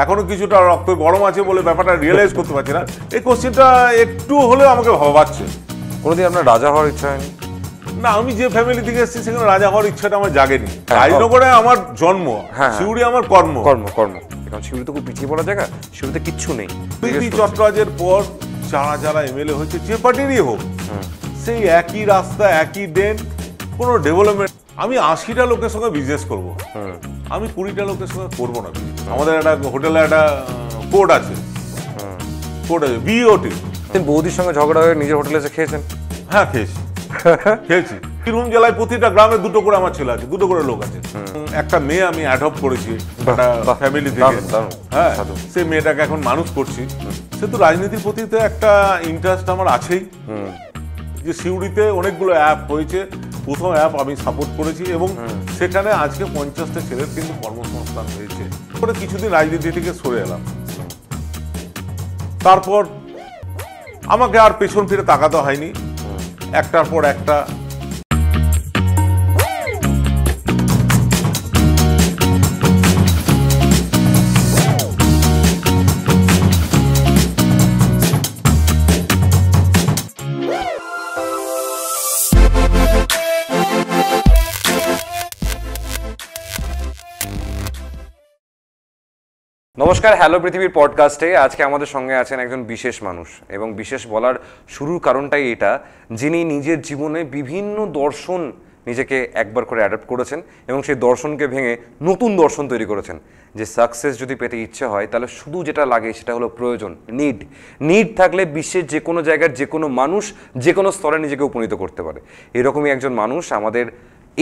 এখনো কিছুটা রক্ত গরম আছে বলে ব্যাপারটা রিয়েলাইজ করতে পারছি না। এই কোশ্চেনটা একটু হলেও আমাকে ভাবাচ্ছে। কোনোদিন আপনার রাজা হওয়ার ইচ্ছা হয়নি? না, আমি যে ফ্যামিলি থেকে এসেছি সেখানে রাজা হওয়ার ইচ্ছাটা আমার জাগেনি। রাজনগরে আমার জন্ম, সিউড়ি আমার কর্ম। কারণ সিউড়ি তো খুব পিছিয়ে পড়া জায়গা, সিউড়িতে কিচ্ছু নেই। চট্টরাজের পর যারা যারা এমএলএ হয়েছে, যে পার্টিরই হোক, সেই একই রাস্তা, একই ড্রেন, কোনো ডেভেলপমেন্ট। আমি 80টা লোকের সঙ্গে বিজনেস করব, আমি 20টা লোকের সঙ্গে করবো না। আমাদের একটা হোটেলে একটা কোড আছে, বিওটি। বৌদির সঙ্গে ঝগড়া হয়ে নিজের হোটেলে এসে খেয়েছেন? হ্যাঁ, খেয়েছি। বীরভূম জেলায় প্রতিটা গ্রামে 2টো করে আমার ছেলে আছে, 2টো করে লোক আছে। একটা মেয়ে আমি অ্যাডপ্ট করেছি একটা ফ্যামিলি থেকে। হ্যাঁ, সেই মেয়েটাকে এখন মানুষ করছি। সে তো রাজনীতির প্রতি তো একটা ইন্টারেস্ট আমার আছেই। যে সিউড়িতে অনেকগুলো অ্যাপ হয়েছে, প্রথম অ্যাপ আমি সাপোর্ট করেছি এবং সেখানে আজকে 50টা ছেলের কিন্তু কর্মসংস্থান হয়েছে। পরে কিছুদিন রাজনীতি থেকে সরে এলাম, তারপর আমাকে আর পেছন ফিরে তাকাতে হয়নি, একটার পর একটা। নমস্কার, হ্যালো পৃথিবীর পডকাস্টে আজকে আমাদের সঙ্গে আছেন একজন বিশেষ মানুষ, এবং বিশেষ বলার শুরুর কারণটাই এটা, যিনি নিজের জীবনে বিভিন্ন দর্শন নিজেকে একবার করে অ্যাডপ্ট করেছেন এবং সেই দর্শনকে ভেঙে নতুন দর্শন তৈরি করেছেন। যে সাকসেস যদি পেতে ইচ্ছে হয় তাহলে শুধু যেটা লাগে সেটা হলো প্রয়োজন, নিড থাকলে বিশ্বের যে কোনো জায়গার যে কোনো মানুষ যে কোনো স্তরে নিজেকে উপনীত করতে পারে। এরকমই একজন মানুষ আমাদের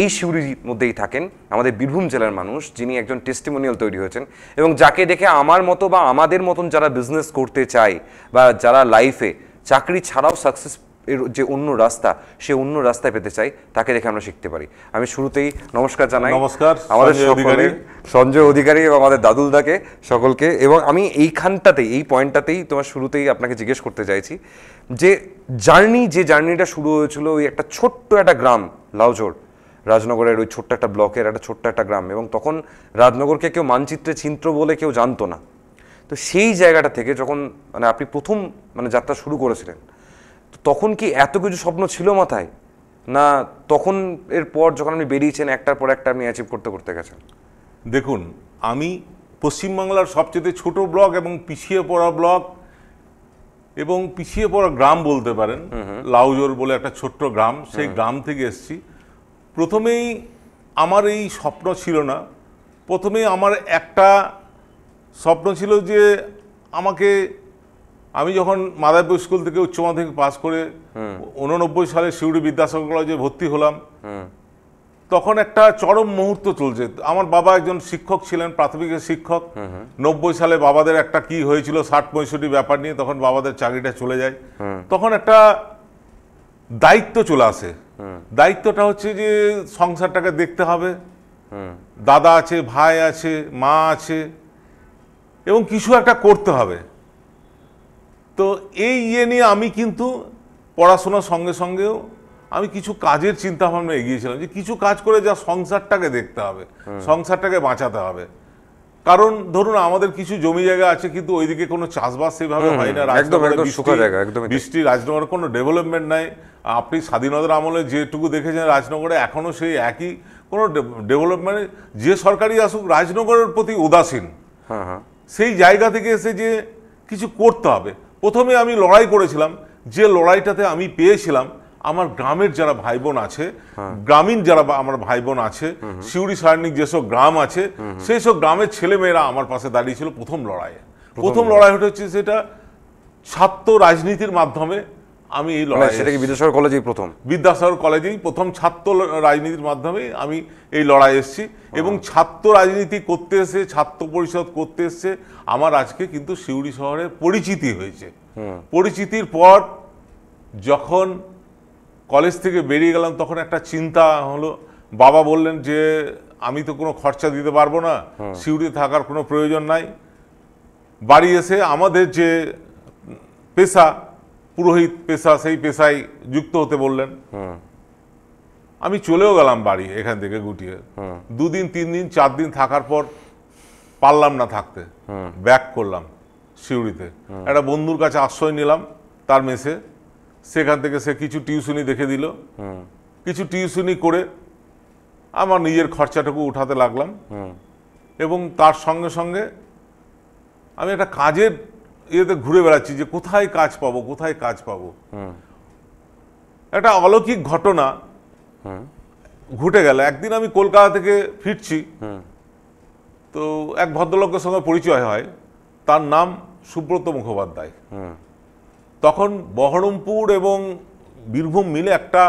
এই সিউড়ির মধ্যেই থাকেন, আমাদের বীরভূম জেলার মানুষ, যিনি একজন টেস্টিমোনিয়াল তৈরি হয়েছেন এবং যাকে দেখে আমার মতো বা আমাদের মতন যারা বিজনেস করতে চায় বা যারা লাইফে চাকরি ছাড়াও সাকসেস এর যে অন্য রাস্তা, সে অন্য রাস্তায় পেতে চাই, তাকে দেখে আমরা শিখতে পারি। আমি শুরুতেই নমস্কার জানাই আমাদের সঞ্জয় অধিকারী এবং আমাদের দাদুলদাকে, সকলকে। এবং আমি এইখানটাতেই, এই পয়েন্টটাতেই তোমার শুরুতেই আপনাকে জিজ্ঞেস করতে চাইছি যে জার্নিটা শুরু হয়েছিল ওই একটা ছোট্ট একটা গ্রাম লাউজোর, রাজনগরের ওই ছোট্ট একটা ব্লকের একটা ছোট্ট একটা গ্রাম, এবং তখন রাজনগরকে কেউ মানচিত্রে চিত্র বলে কেউ জানতো না। তো সেই জায়গাটা থেকে যখন আপনি প্রথম যাত্রা শুরু করেছিলেন, তখন কি এত কিছু স্বপ্ন ছিল মাথায়, না তখন এর পর যখন আপনি বেরিয়েছেন একটার পর একটা আপনি অ্যাচিভ করতে করতে গেছেন? দেখুন, আমি পশ্চিমবাংলার সবচেয়ে ছোট ব্লক এবং পিছিয়ে পড়া ব্লক এবং পিছিয়ে পড়া গ্রাম বলতে পারেন, লাউজোর বলে একটা ছোট্ট গ্রাম, সেই গ্রাম থেকে এসেছি। প্রথমেই আমার এই স্বপ্ন ছিল না, প্রথমেই আমার একটা স্বপ্ন ছিল যে আমি যখন মাদারপুর স্কুল থেকে উচ্চ মাধ্যমিক পাস করে 89 সালে সিউড়ি বিদ্যাসাগর কলেজে ভর্তি হলাম, তখন একটা চরম মুহূর্ত চলছে। আমার বাবা একজন শিক্ষক ছিলেন, প্রাথমিকের শিক্ষক। 90 সালে বাবাদের একটা কি হয়েছিল 60-65 ব্যাপার নিয়ে, তখন বাবাদের চাকরিটা চলে যায়। তখন একটা দায়িত্ব চলে আসে। দায়িত্বটা হচ্ছে যে সংসারটাকে দেখতে হবে, দাদা আছে, ভাই আছে, মা আছে, এবং কিছু একটা করতে হবে। তো এই নিয়ে আমি কিন্তু পড়াশোনার সঙ্গে সঙ্গেও আমি কিছু কাজের চিন্তা ভাবনা এগিয়েছিলাম, যে কিছু কাজ করে যা সংসারটাকে দেখতে হবে, সংসারটাকে বাঁচাতে হবে। কারণ ধরুন আমাদের কিছু জমি জায়গা আছে, কিন্তু ওইদিকে কোনো চাষবাস সেভাবে হয় না, বৃষ্টি, রাজনগরে কোনো ডেভেলপমেন্ট নাই। আপনি স্বাধীনতার আমলে যেটুকু দেখেছেন রাজনগরে, এখনো সেই একই, কোনো ডেভেলপমেন্ট, যে সরকারি আসুক রাজনগরের প্রতি উদাসীন। সেই জায়গা থেকে এসে যে কিছু করতে হবে, প্রথমে আমি লড়াই করেছিলাম। যে লড়াইটাতে আমি পেয়েছিলাম, আমার গ্রামের যারা ভাই বোন আছে, গ্রামীণ যারা আমার ভাই বোন আছে, সিউড়ি সারণিক যেসব গ্রাম আছে, সেই সব গ্রামের ছেলেমেয়েরা আমার পাশে দাঁড়িয়েছিল প্রথম লড়াইয়ে। প্রথম লড়াই হচ্ছে সেটা ছাত্র রাজনীতির মাধ্যমে। আমি এই লড়াই, সেটা কি বিদ্যাসাগর কলেজেই প্রথম? বিদ্যাসাগর কলেজেই প্রথম ছাত্র রাজনীতির মাধ্যমে আমি এই লড়াই এসেছি। এবং ছাত্র রাজনীতি করতে এসে, ছাত্র পরিষদ করতে এসে আমার আজকে কিন্তু সিউড়ি শহরে পরিচিতি হয়েছে। পরিচিতির পর যখন কলেজ থেকে বেরিয়ে গেলাম, তখন একটা চিন্তা হলো। বাবা বললেন যে আমি তো কোনো খরচা দিতে পারবো না, সিউড়িতে থাকার কোনো প্রয়োজন নাই। বাড়ি এসে আমাদের যে পেশা, পুরোহিত পেশা, সেই পেশায় যুক্ত হতে বললেন। আমি চলেও গেলাম বাড়ি এখান থেকে গুটিয়ে। 2 দিন 3 দিন 4 দিন থাকার পর পারলাম না থাকতে, ব্যাক করলাম সিউড়িতে। একটা বন্ধুর কাছে আশ্রয় নিলাম তার মেসে। সেখান থেকে সে কিছু টিউশনি দেখে দিল, কিছু টিউশনি করে আমার নিজের খরচাটুকু উঠাতে লাগলাম। এবং তার সঙ্গে সঙ্গে আমি একটা কাজের ইয়েতে ঘুরে বেড়াচ্ছি যে কোথায় কাজ পাবো, কোথায় কাজ পাবো। একটা অলৌকিক ঘটনা ঘটে গেল। একদিন আমি কলকাতা থেকে ফিরছি, তো এক ভদ্রলোকের সঙ্গে পরিচয় হয়, তার নাম সুব্রত মুখোপাধ্যায়। তখন বহরমপুর এবং বীরভূম মিলে একটা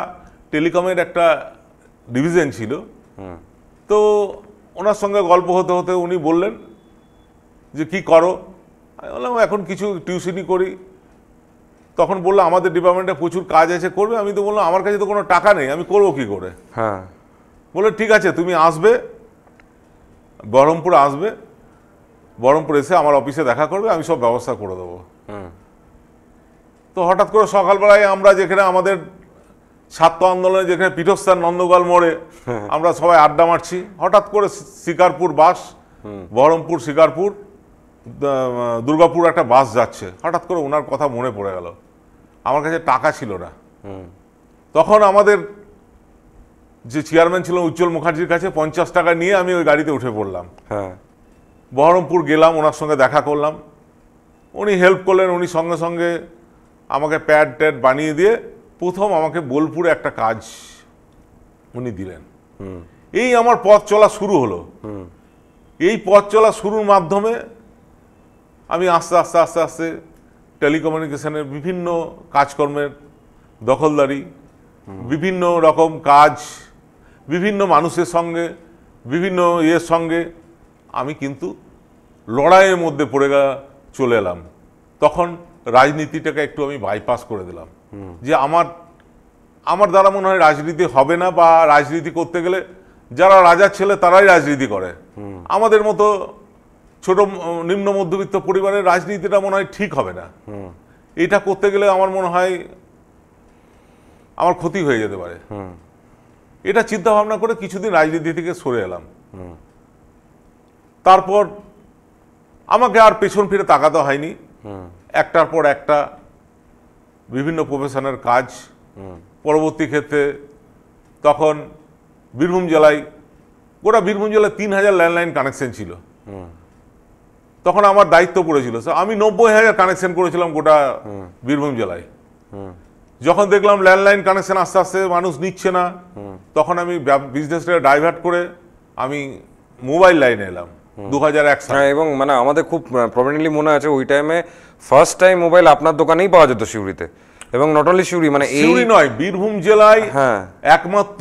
টেলিকমের একটা ডিভিশন ছিল। তো ওনার সঙ্গে গল্প হতে হতে উনি বললেন যে কি করো? আমি বললাম এখন কিছু টিউশনি করি। তখন বললো আমাদের ডিপার্টমেন্টে প্রচুর কাজ আছে, করবে। আমি তো বললাম আমার কাছে তো কোনো টাকা নেই, আমি করবো কি করে? হ্যাঁ। বলে ঠিক আছে, তুমি আসবে বহরমপুর, আসবে বহরমপুর, এসে আমার অফিসে দেখা করবে, আমি সব ব্যবস্থা করে দেবো। তো হঠাৎ করে সকালবেলায় আমরা যেখানে আমাদের ছাত্র আন্দোলনে যেখানে পীঠস্থান নন্দগোয়াল মোড়ে আমরা সবাই আড্ডা মারছি, হঠাৎ করে শিকারপুর বাস, বহরমপুর শিকারপুর দুর্গাপুর একটা বাস যাচ্ছে। হঠাৎ করে ওনার কথা মনে পড়ে গেল। আমার কাছে টাকা ছিল না। তখন আমাদের যে চেয়ারম্যান ছিল উজ্জ্বল মুখার্জির কাছে 50 টাকা নিয়ে আমি ওই গাড়িতে উঠে পড়লাম। বহরমপুর গেলাম, ওনার সঙ্গে দেখা করলাম, উনি হেল্প করলেন। উনি সঙ্গে সঙ্গে আমাকে প্যাড ট্যাড বানিয়ে দিয়ে প্রথম আমাকে বোলপুরে একটা কাজ উনি দিলেন। এই আমার পথ চলা শুরু হলো। এই পথ চলা শুরুর মাধ্যমে আমি আস্তে আস্তে আস্তে আস্তে টেলিকমিউনিকেশনের বিভিন্ন কাজকর্মের দখলদারি, বিভিন্ন রকম কাজ, বিভিন্ন মানুষের সঙ্গে, বিভিন্ন ইয়ের সঙ্গে আমি কিন্তু লড়াইয়ের মধ্যে পড়ে চলে এলাম। তখন রাজনীতিটাকে একটু আমি বাইপাস করে দিলাম যে আমার দ্বারা মনে হয় রাজনীতি হবে না, বা রাজনীতি করতে গেলে যারা রাজার ছেলে তারাই রাজনীতি করে। আমাদের মতো ছোট নিম্ন মধ্যবিত্ত পরিবারের রাজনীতিটা মনে হয় ঠিক হবে না। এটা করতে গেলে আমার মনে হয় আমার ক্ষতি হয়ে যেতে পারে। এটা চিন্তা ভাবনা করে কিছুদিন রাজনীতি থেকে সরে এলাম। তারপর আমাকে আর পেছন ফিরে তাকাতে হয়নি। একটার পর একটা বিভিন্ন প্রফেশনের কাজ। পরবর্তী ক্ষেত্রে তখন বীরভূম জেলায়, গোটা বীরভূম জেলায় 3000 ল্যান্ডলাইন কানেকশন ছিল। তখন আমার দায়িত্ব পড়েছিল, আমি 90,000 কানেকশন করেছিলাম গোটা বীরভূম জেলায়। যখন দেখলাম ল্যান্ডলাইন কানেকশন আস্তে আস্তে মানুষ নিচ্ছে না, তখন আমি বিজনেসটা ডাইভার্ট করে আমি মোবাইল লাইনে এলাম 2001 সালে। এবং মানে আমাদের খুব প্রবলেমলি মনে আছে ওই টাইমে ফার্স্ট টাইম মোবাইল আপনার দোকানেই পাওয়া যেত সিউড়িতে। এবং নট অনলি সিউড়ি, মানে সিউড়ি নয়, বীরভূম জেলায় একমাত্র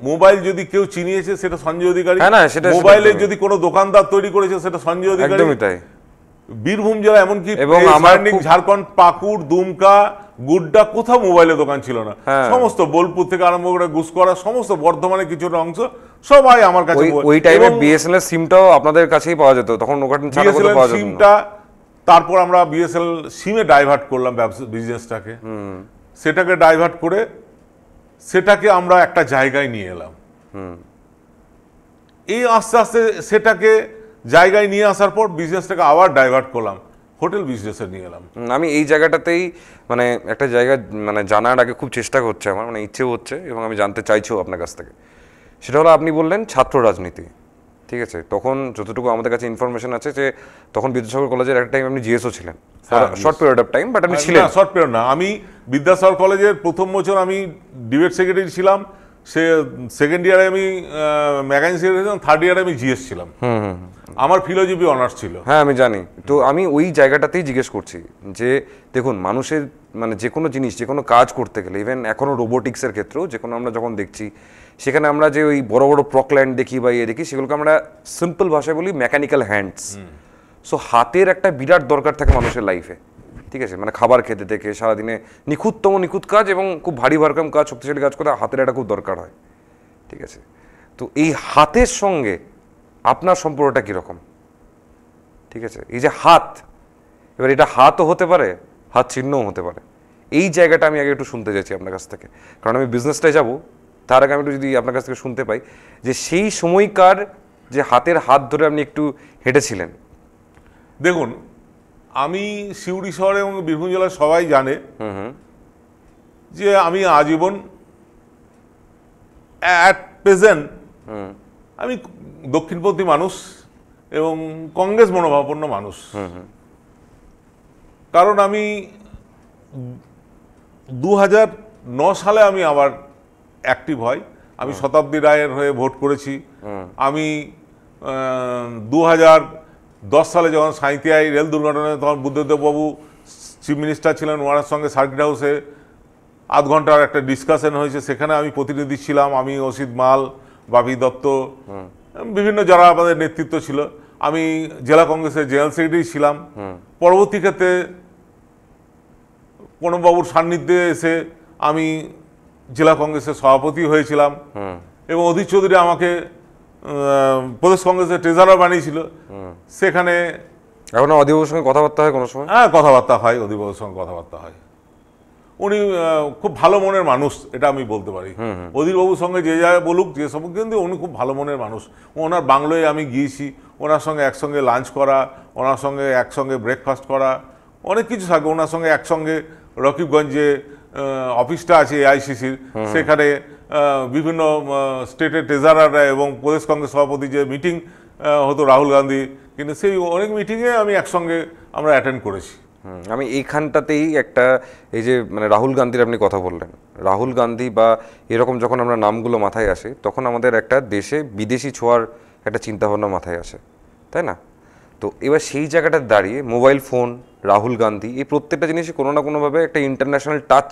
মোবাইল যদি কেউ চিনিয়েছে সেটা সঞ্জয় অধিকারী। মোবাইলের যদি কোনো দোকানদার তৈরি করেছে সেটা সঞ্জয় অধিকারী। একদমই তাই। বীরভূম জেলা এমনকি ঝাড়খণ্ড, পাকুড়, দুমকা, গুড্ডা কোথাও মোবাইলের দোকান ছিল না। সমস্ত বোলপুর থেকে আরম্ভ করে গুসকরা, সমস্ত বর্ধমানের কিছুটা অংশ সবাই আমার কাছে। ওই টাইমে বিএসএনএল এর সিমটাও আপনাদের কাছেই পাওয়া যেত, তখন ওখানে ছাড়া কোথাও পাওয়া যেত না সিমটা। তারপর আমরা বিএসএল সিমে ডাইভার্ট করলাম বিজনেসটাকে। সেটাকে ডাইভার্ট করে সেটাকে আমরা একটা জায়গায় নিয়ে এলাম। এই আস্তে আস্তে সেটাকে জায়গায় নিয়ে আসার পর বিজনেসটাকে আবার ডাইভার্ট করলাম, হোটেল বিজনেসে নিয়ে এলাম। আমি এই জায়গাটাতেই মানে একটা জায়গা মানে জানার আগে খুব চেষ্টা করছে আমার, মানে ইচ্ছেও হচ্ছে এবং আমি জানতে চাইছিও আপনার কাছ থেকে। সেটা হলো আপনি বললেন ছাত্র রাজনীতি, ঠিক আছে। তখন যতটুকু আমাদের কাছে ইনফরমেশন আছে যে তখন বিদ্যাসাগর কলেজের একটা টাইম আপনি জিএসও ছিলেন, short period of time, but আপনি ছিলেন। শর্ট পিরিয়ড না, আমি বিদ্যাসাগর কলেজের প্রথম বছর আমি ডিবেট সেক্রেটারি ছিলাম। সেকেন্ড ইয়ারে আমি ম্যাগাজিন সেক্রেটারি ছিলাম, থার্ড ইয়ারে আমি জিএস ছিলাম। আমার ফিলোজফি অনার্স ছিল। হ্যাঁ আমি জানি। তো আমি ওই জায়গাটাতেই জিজ্ঞেস করছি যে দেখুন মানুষের মানে যে কোনো জিনিস, যে কোনো কাজ করতে গেলে, ইভেন এখনো রোবোটিক্সের ক্ষেত্রেও যে কোনো আমরা যখন দেখছি সেখানে আমরা যে ওই বড় বড় প্রকল্যান্ড দেখি বা ইয়ে দেখি, সেগুলোকে আমরা সিম্পল ভাষায় বলি মেকানিক্যাল হ্যান্ডস। সো হাতের একটা বিরাট দরকার থাকে মানুষের লাইফে, ঠিক আছে। মানে খাবার খেতে থেকে সারাদিনে নিখুঁততম নিখুঁত কাজ এবং খুব ভারী ভারকাম কাজ, শক্তিশালী কাজ করতে হাতের একটা খুব দরকার হয়, ঠিক আছে। তো এই হাতের সঙ্গে আপনার সম্পর্কটা কীরকম, ঠিক আছে? এই যে হাত, এবার এটা হাতও হতে পারে, হাত চিহ্নও হতে পারে। এই জায়গাটা আমি আগে একটু শুনতে চাইছি আপনার কাছ থেকে, কারণ আমি বিজনেসটায় যাব। তার আগে আমি একটু যদি আপনার কাছ থেকে শুনতে পাই যে সেই সময়কার যে হাতের হাত ধরে আপনি একটু হেঁটেছিলেন? দেখুন, আমি সিউড়ি শহরে এবং বীরভূম জেলার সবাই জানে যে আমি আজীবন অ্যাট প্রেজেন্ট আমি দক্ষিণপন্থী মানুষ এবং কংগ্রেস মনোভাবাপন্ন মানুষ। কারণ আমি 2009 সালে আমি আবার অ্যাক্টিভ হই। আমি শতাব্দী রায়ের হয়ে ভোট করেছি। আমি 2010 সালে যখন সাঁইতিয়ায় রেল দুর্ঘটনায়, তখন বুদ্ধদেব বাবু চিফ মিনিস্টার ছিলেন, ওনার সঙ্গে সার্কিট হাউসে আধ ঘন্টার একটা ডিসকাশন হয়েছে, সেখানে আমি প্রতিনিধি ছিলাম। আমি অসিত মাল, বাপি দত্ত, বিভিন্ন যারা আমাদের নেতৃত্ব ছিল। আমি জেলা কংগ্রেসের জেনারেল সেক্রেটারি ছিলাম। পরবর্তী ক্ষেত্রে প্রণববাবুর সান্নিধ্যে এসে আমি জেলা কংগ্রেসের সভাপতি হয়েছিলাম এবং অধীর চৌধুরী আমাকে প্রদেশ কংগ্রেসের ট্রেজারার বানিয়েছিল। সেখানে এখন অধিবাবুর সঙ্গে কথাবার্তা হয় কোনো সময়? হ্যাঁ, কথাবার্তা হয়, অধিবাবুর সঙ্গে কথাবার্তা হয়। উনি খুব ভালো মনের মানুষ, এটা আমি বলতে পারি। অধীরবাবুর সঙ্গে যে যা বলুক, যে সব, কিন্তু উনি খুব ভালো মনের মানুষ। ওনার বাংলোয় আমি গিয়েছি, ওনার সঙ্গে একসঙ্গে লাঞ্চ করা, ওনার সঙ্গে একসঙ্গে ব্রেকফাস্ট করা, অনেক কিছু থাকে। ওনার সঙ্গে একসঙ্গে রকিবগঞ্জে অফিসটা আছে এআইসিসির, সেখানে বিভিন্ন স্টেটের ট্রেজারাররা এবং প্রদেশ কংগ্রেস সভাপতি যে মিটিং হতো রাহুল গান্ধী, কিন্তু সেই অনেক মিটিংয়ে আমি একসঙ্গে আমরা অ্যাটেন্ড করেছি। আমি এইখানটাতেই একটা, এই যে মানে রাহুল গান্ধীর আপনি কথা বললেন, রাহুল গান্ধী বা এরকম যখন আমরা নামগুলো মাথায় আসে, তখন আমাদের একটা দেশে বিদেশি ছোঁয়ার একটা চিন্তাভাবনা মাথায় আসে, তাই না? তো এবার সেই জায়গাটা দাঁড়িয়ে মোবাইল ফোন, রাহুল গান্ধী, এই প্রত্যেকটা জিনিসই কোনো না কোনোভাবে একটা ইন্টারন্যাশনাল টাচ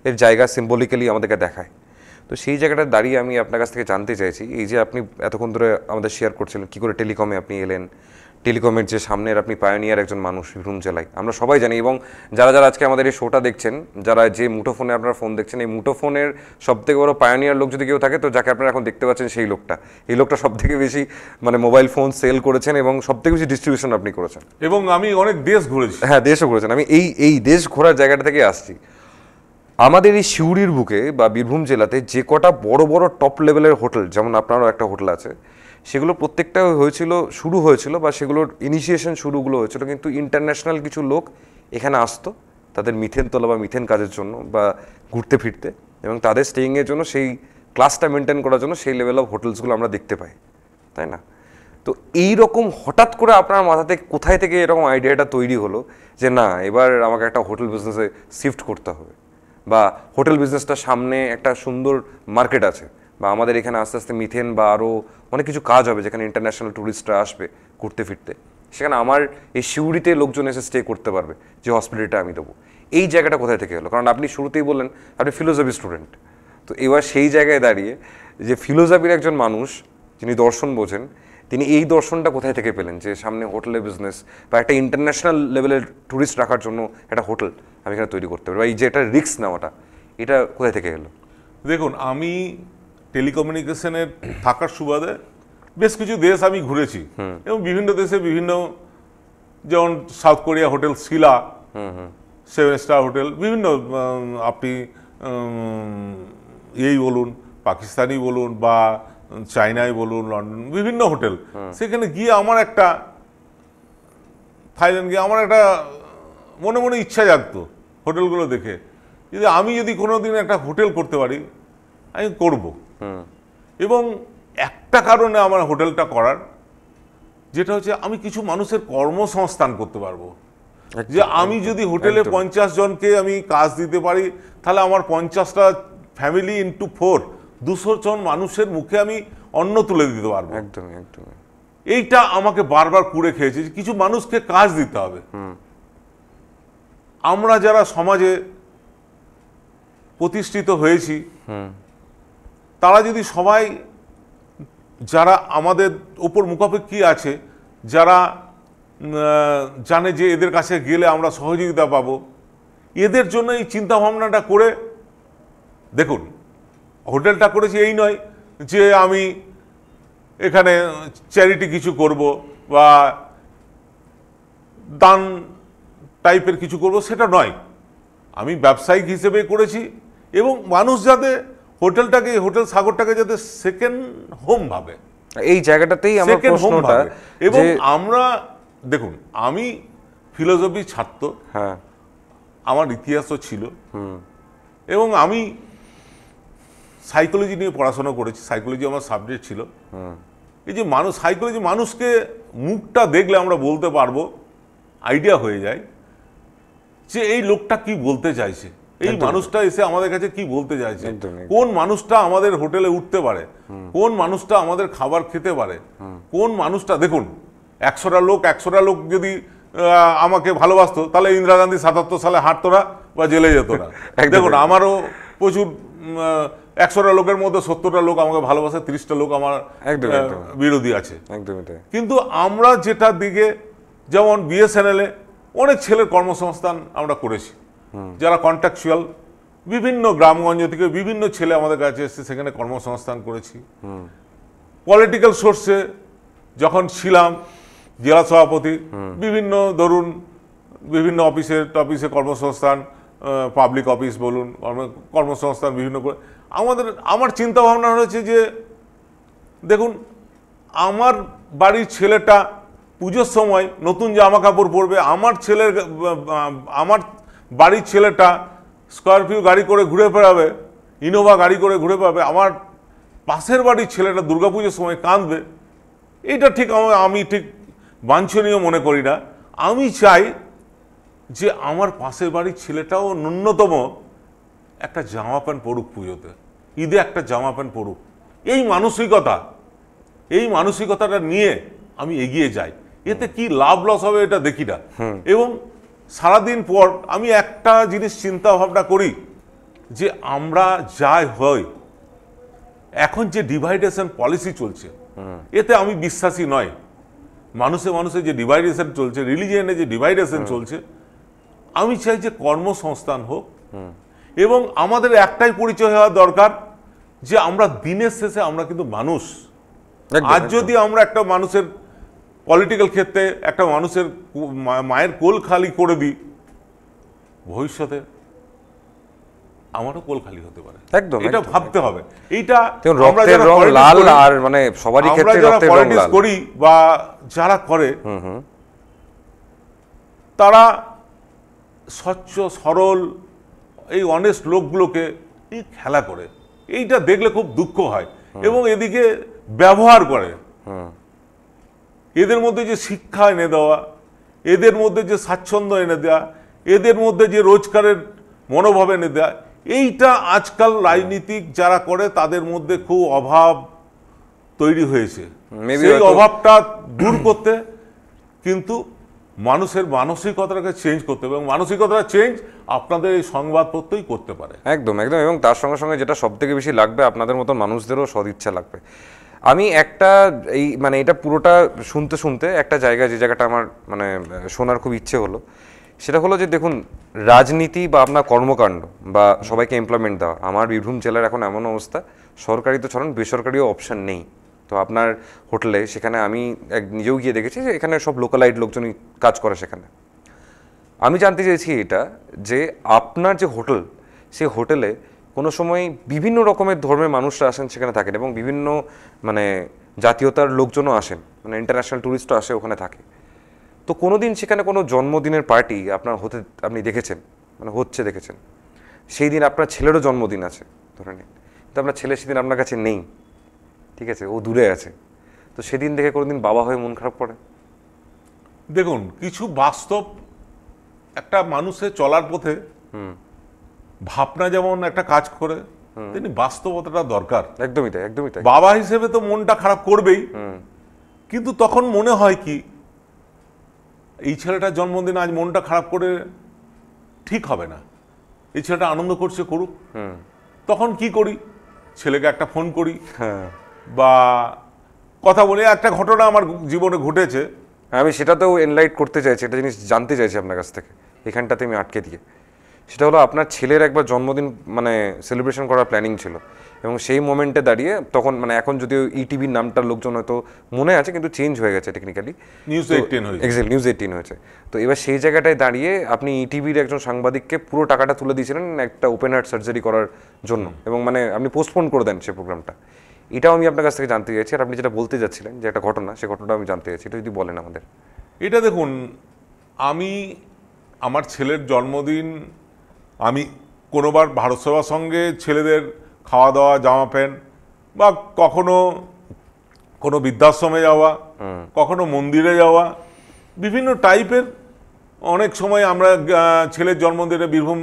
এর জায়গা সিম্বলিক্যালি আমাদেরকে দেখায়। তো সেই জায়গাটা দাঁড়িয়ে আমি আপনার কাছ থেকে জানতে চাইছি, এই যে আপনি এতক্ষণ ধরে আমাদের শেয়ার করছিলেন কী করে টেলিকমে আপনি এলেন, টেলিকমের যে সামনের আপনি পায়োনিয়ার একজন মানুষ বীরভূম জেলায়, আমরা সবাই জানি। এবং যারা যারা আজকে আমাদের এই শোটা দেখছেন, যারা যে মুঠোফোনে আপনারা ফোন দেখছেন, এই মুঠোফোনের সবথেকে বড় পায়োনিয়ার লোক যদি কেউ থাকে, তো যাকে আপনারা এখন দেখতে পাচ্ছেন সেই লোকটা। এই লোকটা সবথেকে বেশি মানে মোবাইল ফোন সেল করেছেন এবং সবথেকে বেশি ডিস্ট্রিবিউশন আপনি করেছেন। এবং আমি অনেক দেশ ঘুরেছি। হ্যাঁ, দেশও ঘুরেছেন। আমি এই দেশ ঘোরার জায়গাটা থেকে আসছি। আমাদের এই সিউড়ির বুকে বা বীরভূম জেলাতে যে কটা বড় বড় টপ লেভেলের হোটেল, যেমন আপনারও একটা হোটেল আছে, সেগুলো প্রত্যেকটা শুরু হয়েছিল বা সেগুলোর ইনিশিয়েশন শুরুগুলো হয়েছিল কিন্তু ইন্টারন্যাশনাল কিছু লোক এখানে আসতো তাদের মিথেন তোলা বা মিথেন কাজের জন্য বা ঘুরতে ফিরতে, এবং তাদের স্টেইংয়ের জন্য, সেই ক্লাসটা মেনটেন করার জন্য সেই লেভেল অফ হোটেলসগুলো আমরা দেখতে পাই, তাই না? তো এই রকম হঠাৎ করে আপনার মাথা থেকে কোথায় থেকে এরকম আইডিয়াটা তৈরি হলো যে না, এবার আমাকে একটা হোটেল বিজনেসে শিফট করতে হবে, বা হোটেল বিজনেসটা সামনে একটা সুন্দর মার্কেট আছে, বা আমাদের এখানে আস্তে আস্তে মিথেন বা আরও অনেক কিছু কাজ হবে যেখানে ইন্টারন্যাশনাল ট্যুরিস্টরা আসবে ঘুরতে ফিরতে, সেখানে আমার এই সিউড়িতে লোকজন এসে স্টে করতে পারবে যে হসপিটালিটা আমি দেবো। এই জায়গাটা কোথায় থেকে এলো? কারণ আপনি শুরুতেই বললেন আপনি ফিলোসফি স্টুডেন্ট। তো এবার সেই জায়গায় দাঁড়িয়ে যে ফিলোসফির একজন মানুষ যিনি দর্শন বোঝেন, তিনি এই দর্শনটা কোথায় থেকে পেলেন যে সামনে হোটেলের বিজনেস বা একটা ইন্টারন্যাশনাল লেভেলের ট্যুরিস্ট রাখার জন্য একটা হোটেল আমি এখানে তৈরি করতে পারি, বা এই যে একটা রিস্ক নেওয়াটা, এটা কোথায় থেকে এলো? দেখুন, আমি টেলিকমিউনিকেশনের থাকার সুবাদে বেশ কিছু দেশ আমি ঘুরেছি এবং বিভিন্ন দেশে বিভিন্ন, যেমন সাউথ কোরিয়া হোটেল শিলা, 7 স্টার হোটেল, বিভিন্ন আপনি এই বলুন, পাকিস্তানি বলুন বা চায়নায় বলুন, লন্ডন, বিভিন্ন হোটেল। সেখানে গিয়ে আমার একটা, থাইল্যান্ড গিয়ে আমার একটা মনে মনে ইচ্ছা জাগতো হোটেলগুলো দেখে, আমি যদি কোনোদিন একটা হোটেল করতে পারি আমি করব। এবং একটা কারণে আমার হোটেলটা করার, যেটা হচ্ছে আমি কিছু মানুষের কর্মসংস্থান করতে পারবো। যে আমি যদি হোটেলে 50 জনকে আমি কাজ দিতে পারি, তাহলে আমার 50টা ফ্যামিলি ইন্টু 4, 200 জন মানুষের মুখে আমি অন্ন তুলে দিতে পারবো। একদমই একদমই। এইটা আমাকে বারবার কুড়ে খেয়েছে, কিছু মানুষকে কাজ দিতে হবে। আমরা যারা সমাজে প্রতিষ্ঠিত হয়েছি, তারা যদি সবাই, যারা আমাদের উপর মুখাপেক্ষী আছে, যারা জানে যে এদের কাছে গেলে আমরা সহযোগিতা পাবো, এদের জন্য এই চিন্তা ভাবনাটা করে, দেখুন হোটেলটা করেছি এই নয় যে আমি এখানে চ্যারিটি কিছু করব বা দান টাইপের কিছু করব, সেটা নয়। আমি ব্যবসায়িক হিসেবে করেছি এবং মানুষ যাতে হোটেলটাকে, হোটেল সাগরটাকে যাতে সেকেন্ড হোম ভাবে, এই জায়গাটাতেই আমার Second home প্রশ্নটা ভাবে। এবং আমরা দেখুন, আমি ফিলোসফি ছাত্র, হ্যাঁ আমার ইতিহাসও ছিল, এবং আমি সাইকোলজি নিয়ে পড়াশোনা করেছি, সাইকোলজি আমার সাবজেক্ট ছিল। এই যে সাইকোলজি, মানুষকে মুখটা দেখলে আমরা বলতে পারবো, আইডিয়া হয়ে যায় যে এই লোকটা কি বলতে চাইছে, এই মানুষটা এসে আমাদের কাছে কি বলতে চাইছে, কোন মানুষটা আমাদের হোটেলে উঠতে পারে, কোন মানুষটা আমাদের খাবার খেতে পারে, কোন মানুষটা, দেখুন 100টা লোক যদি আমাকে ভালোবাসতো, তাহলে ইন্দিরা গান্ধী 77 সালে হাঁটতো না বা জেলে যেত না। দেখুন, আমারও প্রচুর 100টা লোকের মধ্যে 70টা লোক আমাকে ভালোবাসে, 30টা লোক আমার বিরোধী আছে। কিন্তু আমরা যেটা দিকে, যেমন বিএসএনএল এ অনেক ছেলের কর্মসংস্থান আমরা করেছি, যারা কন্ট্রাকচুয়াল, বিভিন্ন গ্রামগঞ্জ থেকে বিভিন্ন ছেলে আমাদের কাছে এসেছে, সেখানে কর্মসংস্থান করেছি। পলিটিক্যাল সোর্সে যখন ছিলাম জেলা সভাপতি, বিভিন্ন ধরুন বিভিন্ন অফিসে কর্মসংস্থান, পাবলিক অফিস বলুন, কর্মসংস্থান বিভিন্ন করে আমার চিন্তা ভাবনা হয়েছে যে দেখুন, আমার বাড়ির ছেলেটা পুজোর সময় নতুন জামা কাপড় পরবে, আমার বাড়ির ছেলেটা স্করপিও গাড়ি করে ঘুরে বেড়াবে, ইনোভা গাড়ি করে ঘুরে বেড়াবে, আমার পাশের বাড়ির ছেলেটা দুর্গাপুজোর সময় কাঁদবে। এইটা ঠিক আমি ঠিক বাঞ্ছনীয় মনে করি না। আমি চাই যে আমার পাশের বাড়ির ছেলেটাও ন্যূনতম একটা জামা প্যান্ট পরুক, পুজোতে ঈদে একটা জামা প্যান্ট পরুক। এই মানসিকতাটা নিয়ে আমি এগিয়ে যাই। এতে কি লাভ লস হবে এটা দেখি না। এবং সারাদিন পর আমি একটা জিনিস চিন্তা ভাবনা করি যে আমরা যাই হই, এখন যে ডিভাইডেশন পলিসি চলছে, এতে আমি বিশ্বাসী নয়। মানুষে যে ডিভাইডেশন চলছে, রিলিজিয়নে যে ডিভাইডেশন চলছে, আমি চাই যে কর্মসংস্থান হোক। এবং আমাদের একটাই পরিচয় হওয়া দরকার যে আমরা দিনের শেষে আমরা কিন্তু মানুষ। আজ যদি আমরা একটা মানুষের পলিটিক্যাল ক্ষেত্রে একটা মানুষের মায়ের কোল খালি করে দিই, ভবিষ্যতে আমারও কোল খালি হতে পারে। একদম, এটা ভাবতে হবে। এইটা আমরা যারা লাল আর মানে সবারই ক্ষেত্রে রক্তের রং লাল করি বা যারা করে, তারা স্বচ্ছ সরল এই অনেস্ট লোকগুলোকে খেলা করে, এইটা দেখলে খুব দুঃখ হয়। এবং এদিকে ব্যবহার করে, এদের মধ্যে যে শিক্ষা এনে দেওয়া, এদের মধ্যে যে স্বাচ্ছন্দ্য এনে দেওয়া, এদের মধ্যে যে রোজগারের মনোভাব এনে দেওয়া, এইটা আজকাল রাজনীতিক যারা করে তাদের মধ্যে খুব অভাব তৈরি হয়েছে। সেই অভাবটা দূর করতে কিন্তু মানুষের মানসিকতাটাকে চেঞ্জ করতে হবে, এবং মানসিকতা চেঞ্জ আপনাদের এই সংবাদপত্রই করতে পারে। একদম একদম। এবং তার সঙ্গে সঙ্গে যেটা সব থেকে বেশি লাগবে, আপনাদের মতো মানুষদেরও সদিচ্ছা লাগবে। আমি একটা মানে এটা পুরোটা শুনতে শুনতে একটা জায়গা, যে জায়গাটা আমার মানে শোনার খুব ইচ্ছে হলো, সেটা হলো যে দেখুন, রাজনীতি বা আপনার কর্মকাণ্ড বা সবাইকে এমপ্লয়মেন্ট দেওয়া, আমার বীরভূম জেলার এখন এমন অবস্থা, সরকারি তো ছাড়ুন, বেসরকারিও অপশান নেই। তো আপনার হোটেলে, সেখানে আমি নিজেও গিয়ে দেখেছি যে এখানে সব লোকালাইট লোকজনই কাজ করে সেখানে। আমি জানতে চাইছি এটা, যে আপনার যে হোটেল, সেই হোটেলে কোনো সময় বিভিন্ন রকমের ধর্মের মানুষরা আসেন সেখানে থাকেন, এবং বিভিন্ন মানে জাতীয়তার লোকজনও আসেন, মানে ইন্টারন্যাশনাল ট্যুরিস্টও আসে ওখানে থাকে। তো কোনোদিন সেখানে কোনো জন্মদিনের পার্টি আপনার আপনি দেখেছেন, মানে হচ্ছে দেখেছেন, সেই দিন আপনার ছেলেরও জন্মদিন আছে ধরে নিন, তো আপনার ছেলে সেদিন আপনার কাছে নেই, ঠিক আছে, ও দূরে আছে, তো সেদিন দেখে কোনোদিন বাবা হয়ে মন খারাপ করে? দেখুন, কিছু বাস্তব একটা মানুষের চলার পথে ভাবনা যেমন একটা কাজ করে, তেমনি বাস্তবতাটা দরকার। একদমই তাই, একদমই তাই। বাবা হিসেবে তো মনটা খারাপ করবেই, কিন্তু তখন মনে হয় কি, এই ছেলেটার জন্মদিন আজ মনটা খারাপ করে ঠিক হবে না, এই ছেলেটা আনন্দ করছে, করুক। তখন কি করি, ছেলেকে একটা ফোন করি, বা কথা বলি। একটা ঘটনা আমার জীবনে ঘটেছে, আমি সেটাতেও এনলাইট করতে চাইছি, একটা জিনিস জানতে চাইছি আপনার কাছ থেকে, এখানটাতে আমি আটকে দিয়ে। সেটা হলো, আপনার ছেলের একবার জন্মদিন মানে সেলিব্রেশন করার প্ল্যানিং ছিল, এবং সেই মোমেন্টে দাঁড়িয়ে তখন মানে এখন যদিও ইটিভির নামটার লোকজন হয়তো মনে আছে, কিন্তু চেঞ্জ হয়ে গেছে টেকনিক্যালি, নিউজ 18 হয়েছে। এক্স্যাক্টলি, নিউজ 18 হয়েছে। তো এবার সেই জায়গাটায় দাঁড়িয়ে আপনি ইটিভির একজন সাংবাদিককে পুরো টাকাটা তুলে দিয়েছিলেন একটা ওপেন হার্ট সার্জারি করার জন্য, এবং মানে আপনি পোস্টপোন করে দেন সেই প্রোগ্রামটা। এটাও আমি আপনার কাছ থেকে জানতে চাইছি, আর আপনি যেটা বলতে যাচ্ছিলেন যে একটা ঘটনা, সে ঘটনাটা আমি জানতে চাইছি, এটা যদি বলেন আমাদের। এটা দেখুন, আমি আমার ছেলের জন্মদিন আমি কোনোবার ভারত সেবার সঙ্গে ছেলেদের খাওয়া দাওয়া, জামা প্যান্ট, বা কখনো কোনো বৃদ্ধাশ্রমে যাওয়া, কখনো মন্দিরে যাওয়া, বিভিন্ন টাইপের অনেক সময় আমরা ছেলের জন্মদিনে বীরভূম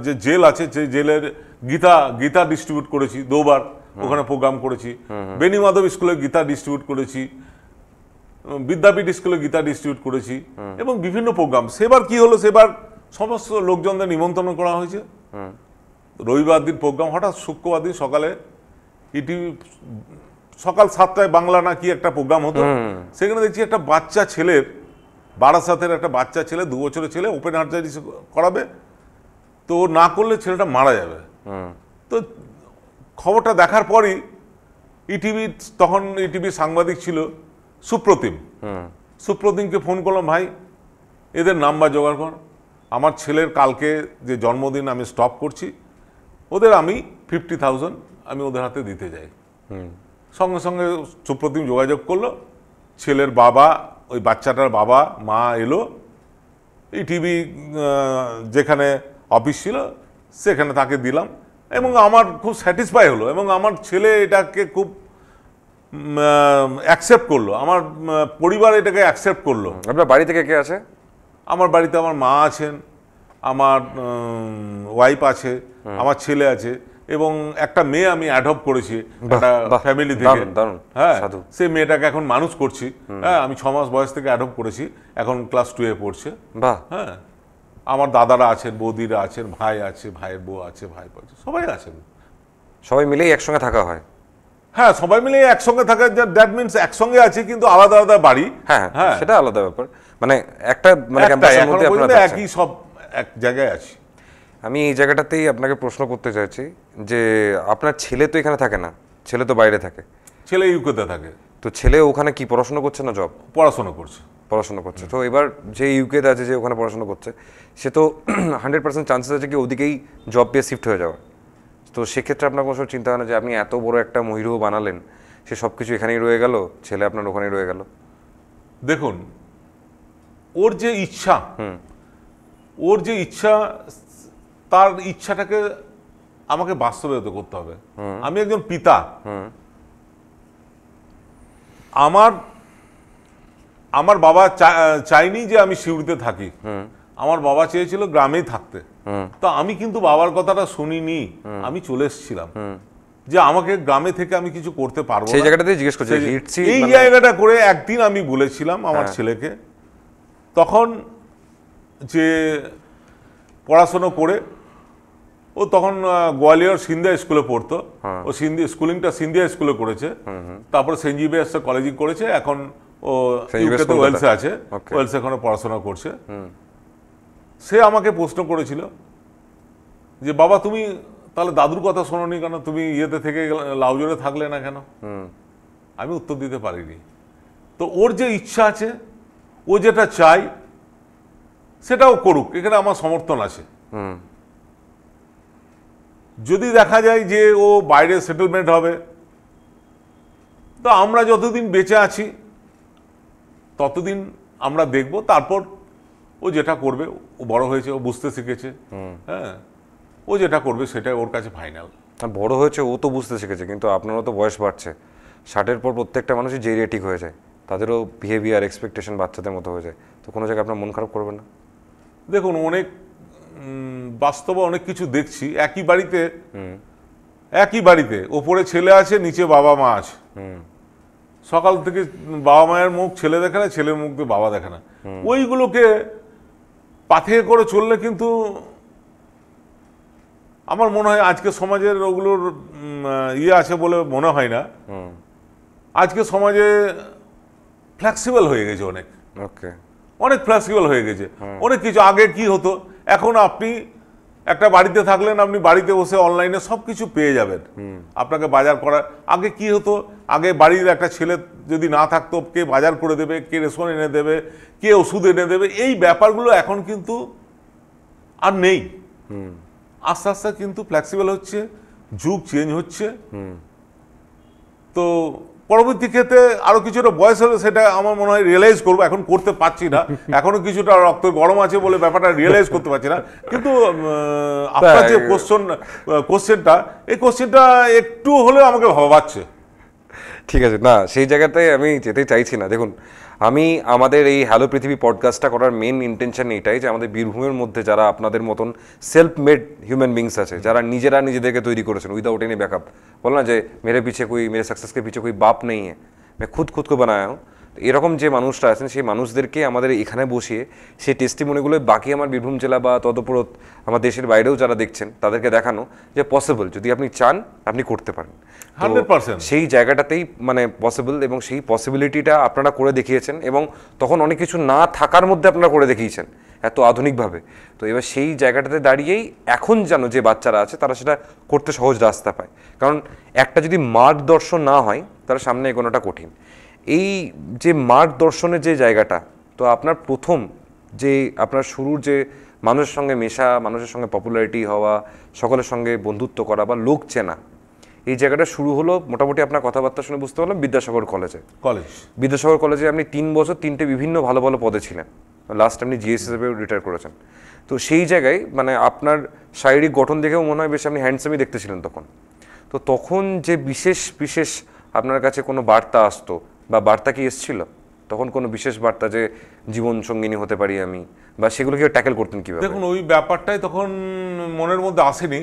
যে জেল আছে সেই জেলের গীতা ডিস্ট্রিবিউট করেছি 2 বার, ওখানে প্রোগ্রাম করেছি। বেনি মাধব স্কুলে গীতা ডিস্ট্রিবিউট করেছি, বিদ্যাপীঠ স্কুলে গীতা ডিস্ট্রিবিউট করেছি, এবং বিভিন্ন প্রোগ্রাম। সেবার কি হলো, সেবার সমস্ত লোকজনদের নিমন্ত্রণ করা হয়েছে। রবিবার দিন প্রোগ্রাম, হঠাৎ শুক্রবার দিন সকালে ইটিভি সকাল 7টায় বাংলা না কি একটা প্রোগ্রাম হতো, সেখানে দেখছি একটা বাচ্চা ছেলের, বারাসাতের একটা বাচ্চা ছেলে, 2 বছরের ছেলে, ওপেন হার্ট সার্জারি করাবে, তো না করলে ছেলেটা মারা যাবে। তো খবরটা দেখার পরই ইটিভি, তখন ইটিভির সাংবাদিক ছিল সুপ্রতিমকে ফোন করলাম, ভাই এদের নাম্বার জোগাড় কর, আমার ছেলের কালকে যে জন্মদিন আমি স্টপ করছি, ওদের আমি 50,000 আমি ওদের হাতে দিতে যাই। সঙ্গে সঙ্গে সুপ্রতিম যোগাযোগ করলো, ছেলের বাবা, ওই বাচ্চাটার বাবা মা এলো, ইটিভি যেখানে অফিস ছিল সেখানে তাকে দিলাম, এবং আমার খুব স্যাটিসফাই হলো, এবং আমার ছেলে এটাকে খুব অ্যাকসেপ্ট করলো, আমার পরিবার এটাকে অ্যাকসেপ্ট করলো। আপনার বাড়ি থেকে কে আছে? আমার বাড়িতে আমার মা আছেন, আমার ওয়াইফ আছে, আমার ছেলে আছে, এবং একটা মেয়ে আমি অ্যাডপ্ট করেছি একটা ফ্যামিলি থেকে। হ্যাঁ, সেই মেয়েটাকে এখন মানুষ করছি। হ্যাঁ, আমি 6 মাস বয়স থেকে অ্যাডপ্ট করেছি, এখন ক্লাস 2-এ পড়ছে। হ্যাঁ, আমার দাদারা আছেন, বৌদিরা আছেন, ভাই আছে, ভাইয়ের বউ আছে, ভাই আছে, সবাই আছেন। সবাই মিলেই একসঙ্গে থাকা হয়? হ্যাঁ, সবাই মিলে একসঙ্গে থাকা, দ্যাট মিনস একসঙ্গে আছে কিন্তু আলাদা আলাদা বাড়ি। হ্যাঁ, সেটা আলাদা ব্যাপার, মানে একটা মানে ক্যাম্পাসের মধ্যে আপনারা একই সব এক জায়গায় আছি। আমি এই জায়গাটাতেই আপনাকে প্রশ্ন করতে চাইছি যে আপনার ছেলে তো এখানে থাকে না, ছেলে তো বাইরে থাকে। ছেলে ইউকেতে থাকে। তো ছেলে ওখানে কি পড়াশোনা করছে না জব? পড়াশোনা করছে। তো এবার যে ইউকেতে আছে, যে ওখানে পড়াশোনা করছে, সে তো 100% চান্সেস আছে কি ওদিকেই জব পেয়ে শিফট হয়ে যাওয়ার। তো সেক্ষেত্রে আপনার কোনো চিন্তা হয় না যে আপনি এত বড় একটা মহিরুহ বানালেন, সে সব কিছু এখানেই রয়ে গেল, ছেলে আপনার ওখানেই রয়ে গেল? দেখুন, ওর যে ইচ্ছা, তার ইচ্ছাটাকে আমাকে বাস্তবায়িত করতে হবে। আমি একজন পিতা, আমার বাবা চাইনি যে আমি সিউড়িতে থাকি, আমার বাবা চেয়েছিল গ্রামেই থাকতে। তো আমি কিন্তু বাবার কথাটা শুনিনি, আমি চলে এসেছিলাম যে আমাকে গ্রামে থেকে আমি কিছু করতে পারবো না। সেই জায়গাটাতে জিজ্ঞেস করছি, এই জায়গাটা করে একদিন আমি বলেছিলাম আমার ছেলেকে, তখন যে পড়াশোনা করে, ও তখন গোয়ালিয়র সিন্ধিয়া স্কুলে পড়তো, ও স্কুলিংটা সিন্ধিয়া স্কুলে করেছে, তারপরে সেন্ট জেভিয়ার্স কলেজিং করেছে, এখন ও ইউকেতে ওয়েলসে আছে, ওয়েলসে এখনো পড়াশোনা করছে। সে আমাকে প্রশ্ন করেছিল যে বাবা তুমি তাহলে দাদুর কথা শোনোনি কেন, তুমি ইয়েতে থেকে লাউজরে থাকলে না কেন? আমি উত্তর দিতে পারিনি। তো ওর যে ইচ্ছা আছে, ও যেটা চাই সেটাও করুক, এখানে আমার সমর্থন আছে। যদি দেখা যায় যে ও বাইরে সেটেলমেন্ট হবে, তো আমরা যতদিন বেঁচে আছি ততদিন আমরা দেখব, তারপর ও যেটা করবে, ও বড় হয়েছে, ও বুঝতে শিখেছে। হ্যাঁ, ও যেটা করবে সেটাই ওর কাছে ফাইনাল। বড় হয়েছে, ও তো বুঝতে শিখেছে, কিন্তু আপনারও তো বয়স বাড়ছে, 60-এর পর প্রত্যেকটা মানুষই জেরিয়াটিক হয়ে যায়, তাদেরও বিহেভিয়ার এক্সপেকটেশন বাচ্চাদের মতো হয়ে যায়, তো কোনো জায়গায় আপনার মন খারাপ করবে না? দেখুন, অনেক বাস্তবে অনেক কিছু দেখছি। একই বাড়িতে ওপরে ছেলে আছে, নিচে বাবা মা আছে, সকাল থেকে বাবা মায়ের মুখ ছেলে দেখে না, ছেলের মুখ দিয়ে বাবা দেখে না। ওইগুলোকে পাথে করে চললে কিন্তু আমার মনে হয় আজকে সমাজের ওগুলোর ইয়ে আছে বলে মনে হয় না। আজকে সমাজে ফ্লেক্সিবল হয়ে গেছে, অনেক ফ্লেক্সিবল হয়ে গেছে অনেক কিছু। আগে কি হতো, এখন আপনি একটা বাড়িতে থাকলেন, আপনি বাড়িতে বসে অনলাইনে সব কিছু পেয়ে যাবেন, আপনাকে বাজার করার। আগে কি হতো, আগে বাড়ির একটা ছেলে যদি না থাকতো, কে বাজার করে দেবে, কে রেশন এনে দেবে, কে ওষুধ এনে দেবে, এই ব্যাপারগুলো এখন কিন্তু আর নেই। আস্তে আস্তে কিন্তু ফ্লেক্সিবল হচ্ছে, যুগ চেঞ্জ হচ্ছে, তো পরবর্তী ক্ষেত্রে আরো কিছুটা বয়স হলে সেটা আমার মনে হয় রিয়েলাইজ করবো, এখন করতে পারছি না, এখনো কিছুটা রক্ত গরম আছে বলে ব্যাপারটা রিয়েলাইজ করতে পারছি না। কিন্তু আপনার যে কোশ্চেনটা, এই কোশ্চেনটা একটু হলেও আমাকে ভাবাচ্ছে। ঠিক আছে, না সেই জায়গাটায় আমি যেতে চাইছি না। দেখুন, আমি আমাদের এই হ্যালো পৃথিবী পডকাস্টটা করার মেন ইন্টেনশন এটাই যে আমাদের বীরভূমের মধ্যে যারা আপনাদের মতন সেলফ মেড হিউম্যান বিংস আছে, যারা নিজেরা নিজেদেরকে তৈরি করেছেন উইদাউট এনি ব্যাকআপ, বল না যে মেরে পিছে কোই মেরে সাকসেস কে পিছে কোই বাপ নেই হ্যাঁ, मैं खुद को बनाया हूं। এরকম যে মানুষরা আছেন সেই মানুষদেরকে আমাদের এখানে বসিয়ে সেই টেস্টিমনিগুলো বাকি আমার বীরভূম জেলা বা তদুপরত আমার দেশের বাইরেও যারা দেখছেন তাদেরকে দেখানো যে পসিবল, যদি আপনি চান আপনি করতে পারেন। 100% সেই জায়গাটাতেই মানে পসিবল, এবং সেই পসিবিলিটিটা আপনারা করে দেখিয়েছেন, এবং তখন অনেক কিছু না থাকার মধ্যে আপনারা করে দেখিয়েছেন এত আধুনিকভাবে। তো এবার সেই জায়গাটাতে দাঁড়িয়েই এখন যেন যে বাচ্চারা আছে তারা সেটা করতে সহজ রাস্তা পায়, কারণ একটা যদি মার্গদর্শন না হয় তার সামনে এগোনোটা কঠিন। এই যে মার্গদর্শনের যে জায়গাটা, তো আপনার প্রথম যে আপনার শুরুর যে মানুষের সঙ্গে মেশা, মানুষের সঙ্গে পপুলারিটি হওয়া, সকলের সঙ্গে বন্ধুত্ব করা বা লোক চেনা, এই জায়গাটা শুরু হলো মোটামুটি আপনার কথাবার্তা শুনে বুঝতে পারলাম বিদ্যাসাগর কলেজে। বিদ্যাসাগর কলেজে আপনি 3 বছর 3টে বিভিন্ন ভালো ভালো পদে ছিলেন, লাস্ট আপনি জিএস হিসেবে রিটায়ার করেছেন। তো সেই জায়গায় মানে আপনার শারীরিক গঠন দেখেও মনে হয় বেশ আপনি হ্যান্ডসামই দেখতেছিলেন তখন। তো তখন যে বিশেষ বিশেষ আপনার কাছে কোনো বার্তা আসতো বা বার্তা কি এসেছিল তখন, কোনো বিশেষ বার্তা যে জীবন সঙ্গিনী হতে পারি আমি, বা সেগুলো কি ট্যাকেল করতেন কিভাবে? দেখুন, ওই ব্যাপারটাই তখন মনের মধ্যে আসেনি।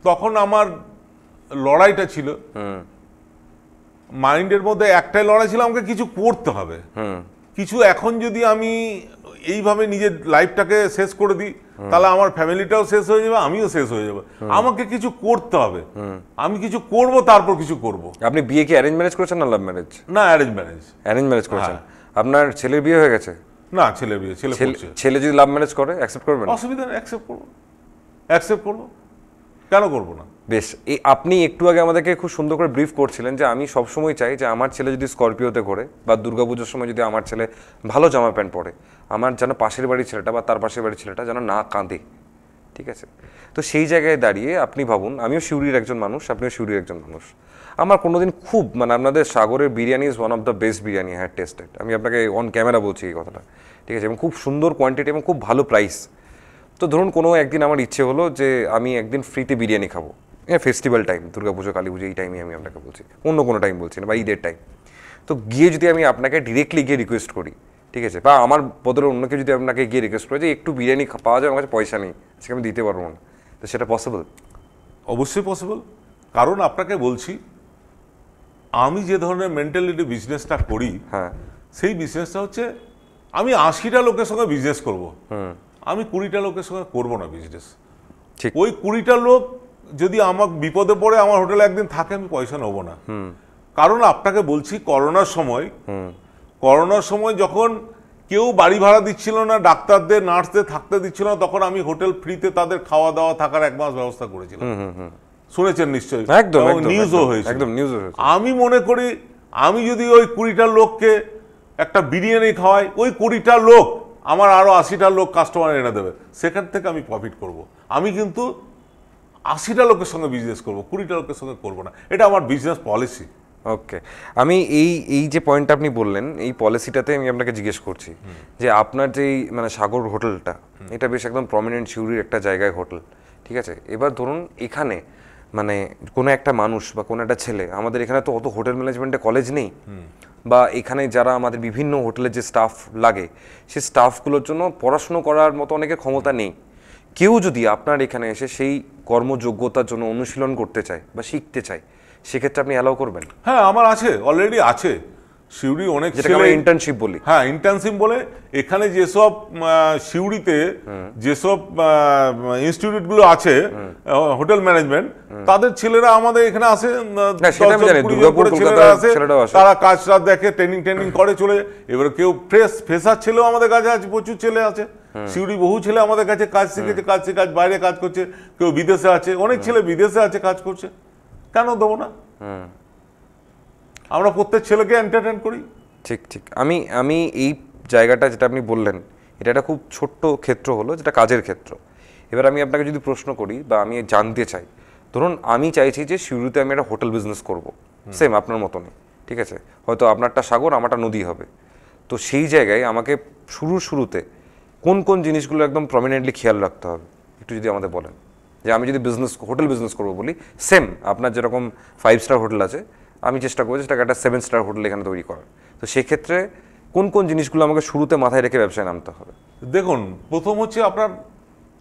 তখন আমার লড়াইটা ছিল মাইন্ডের মধ্যে, একটাই লড়াই ছিল আমাকে কিছু করতে হবে কিছু। এখন যদি আমি এইভাবে নিজের লাইফটাকে শেষ করে দিই তাহলে আমার ফ্যামিলিটাও শেষ হয়ে যাবে, আমিও শেষ হয়ে যাবে। আমাকে কিছু করতে হবে, আমি কিছু করব, তারপর কিছু করব। আপনি বিয়ে কি অ্যারেঞ্জ ম্যারেজ করেছেন না লাভ ম্যারেজ? না, অ্যারেঞ্জ ম্যারেজ। অ্যারেঞ্জ ম্যারেজ করেছেন। আপনার ছেলের বিয়ে হয়ে গেছে? না, ছেলের বিয়ে, ছেলে করছে। ছেলে যদি লাভ ম্যারেজ করে অ্যাকসেপ্ট করবেন? অসুবিধা নেই, অ্যাকসেপ্ট করবো, কেন করবো না। বেশ, এই আপনি একটু আগে আমাদেরকে খুব সুন্দর করে ব্রিফ করছিলেন যে আমি সবসময় চাই যে আমার ছেলে যদি স্করপিওতে ঘোরে বা দুর্গাপুজোর সময় যদি আমার ছেলে ভালো জামা প্যান্ট পরে, আমার যেন পাশের বাড়ির ছেলেটা বা তার পাশের বাড়ির ছেলেটা যেন না কাঁদে। ঠিক আছে, তো সেই জায়গায় দাঁড়িয়ে আপনি ভাবুন, আমিও সিউড়ির একজন মানুষ, আপনিও সিউড়ির একজন মানুষ। আমার কোনোদিন খুব মানে আপনাদের সাগরের biryani is one of the best biryani had tasted, আমি আপনাকে অন ক্যামেরা বলছি এই কথাটা। ঠিক আছে, এবং খুব সুন্দর কোয়ান্টিটি এবং খুব ভালো প্রাইস। তো ধরুন কোনো একদিন আমার ইচ্ছে হলো যে আমি একদিন ফ্রিতে বিরিয়ানি খাবো, ফেস্টিভ্যাল টাইম, দুর্গাপুজো, কালী পুজো, এই টাইমে আমি আপনাকে বলছি, অন্য কোনো টাইম বলছি না, বা ঈদের টাইম। তো গিয়ে যদি আমি আপনাকে ডিরেক্টলি গিয়ে রিকোয়েস্ট করি, ঠিক আছে, বা আমার বদলে অন্য কেউ যদি আপনাকে গিয়ে রিকোয়েস্ট করে যে একটু বিরিয়ানি পাওয়া যায়, আমার কাছে পয়সা নেই, আজকে আমি দিতে পারবো না, তো সেটা পসিবল? অবশ্যই পসিবল, কারণ আপনাকে বলছি আমি যে ধরনের মেন্টালিটি বিজনেসটা করি, হ্যাঁ, সেই বিজনেসটা হচ্ছে আমি 80টা লোকের সঙ্গে বিজনেস করব, আমি 20টা লোকের সঙ্গে করব না বিজনেস। ঠিক, ওই 20টা লোক যদি আমার বিপদে পড়ে আমার হোটেলে একদিন থাকে, আমি পয়সা নেবো না। কারণ আপনাকে বলছি, করোনার সময় যখন কেউ বাড়ি ভাড়া দিচ্ছিল না, ডাক্তারদের নার্সদের থাকতে দিচ্ছিল না, তখন আমি হোটেল ফ্রিতে তাদের খাওয়া দাওয়া থাকার 1 মাস ব্যবস্থা করেছিলাম। শুনেছেন নিশ্চয়ই, একদম নিউজও হয়েছে। একদম নিউজ হয়েছে। আমি মনে করি আমি যদি ওই 20টা লোককে একটা বিরিয়ানি খাওয়াই, ওই 20টা লোক আমার আরো 80টা লোক কাস্টমার এনে দেবে, সেখান থেকে আমি প্রফিট করব। আমি কিন্তু 80টা লোকের সঙ্গে বিজনেস করব, 20টা লোকের সঙ্গে করব না, এটা আমার বিজনেস পলিসি। ওকে, আমি এই যে পয়েন্টটা আপনি বললেন, এই পলিসিটাতে আমি আপনাকে জিজ্ঞেস করছি যে আপনার যে মানে সাগর হোটেলটা, এটা বেশ একদম প্রমিনেন্ট সিউড়ির একটা জায়গায় হোটেল। ঠিক আছে, এবার ধরুন এখানে মানে কোনো একটা মানুষ বা কোনো একটা ছেলে, আমাদের এখানে তো অত হোটেল ম্যানেজমেন্টে কলেজ নেই, বা এখানে যারা আমাদের বিভিন্ন হোটেলের যে স্টাফ লাগে সেই স্টাফগুলোর জন্য পড়াশুনো করার মতো অনেকের ক্ষমতা নেই। কেউ যদি আপনার এখানে এসে সেই কর্মযোগ্যতার জন্য অনুশীলন করতে চায় বা শিখতে চায়, সেক্ষেত্রে আপনি অ্যালাউ করবেন? হ্যাঁ, আমার আছে, অলরেডি আছে সিউড়ি অনেক, যেটাকে আমরা ইন্টার্নশিপ বলি। হ্যাঁ, ইন্টার্নশিপ বলে। এখানে যেসব সিউড়িতে যেসব ইনস্টিটিউটগুলো আছে হোটেল ম্যানেজমেন্ট, তাদের ছেলেরা আমাদের এখানে আসে, ছেলেরা আসে, তারা কাজটা দেখে, ট্রেনিং করে চলে যায়। এবারে কেউ ফ্রেশার ছেলেও আমাদের কাছে আছে, প্রচুর ছেলে আছে সিউড়ি, বহু ছেলে আমাদের কাছে কাজ শিখেছে, কাজ বাইরে কাজ করছে, কেউ বিদেশে আছে, অনেক ছেলে বিদেশে আছে কাজ করছে, কেন দেবো না? আমরা প্রত্যেক ছেলেকে এন্টারটেইন করি। ঠিক ঠিক, আমি এই জায়গাটা যেটা আপনি বললেন, এটা একটা খুব ছোট্ট ক্ষেত্র হলো, যেটা কাজের ক্ষেত্র। এবার আমি আপনাকে যদি প্রশ্ন করি বা আমি জানতে চাই, ধরুন আমি চাইছি যে সিউড়িতে আমি একটা হোটেল বিজনেস করব, সেম আপনার মতনই, ঠিক আছে, হয়তো আপনারটা সাগর আমারটা নদী হবে। তো সেই জায়গায় আমাকে শুরুতে কোন কোন জিনিসগুলো একদম প্রমিনেন্টলি খেয়াল রাখতে হবে একটু যদি আমাদের বলেন। যে আমি যদি হোটেল বিজনেস করবো বলি, সেম আপনার যেরকম 5 স্টার হোটেল আছে, আমি চেষ্টা করবো সেটাকে একটা 7 স্টার হোটেল এখানে তৈরি করার। তো সেক্ষেত্রে কোন কোন জিনিসগুলো আমাকে শুরুতে মাথায় রেখে ব্যবসায় নামতে হবে? দেখুন, প্রথম হচ্ছে আপনার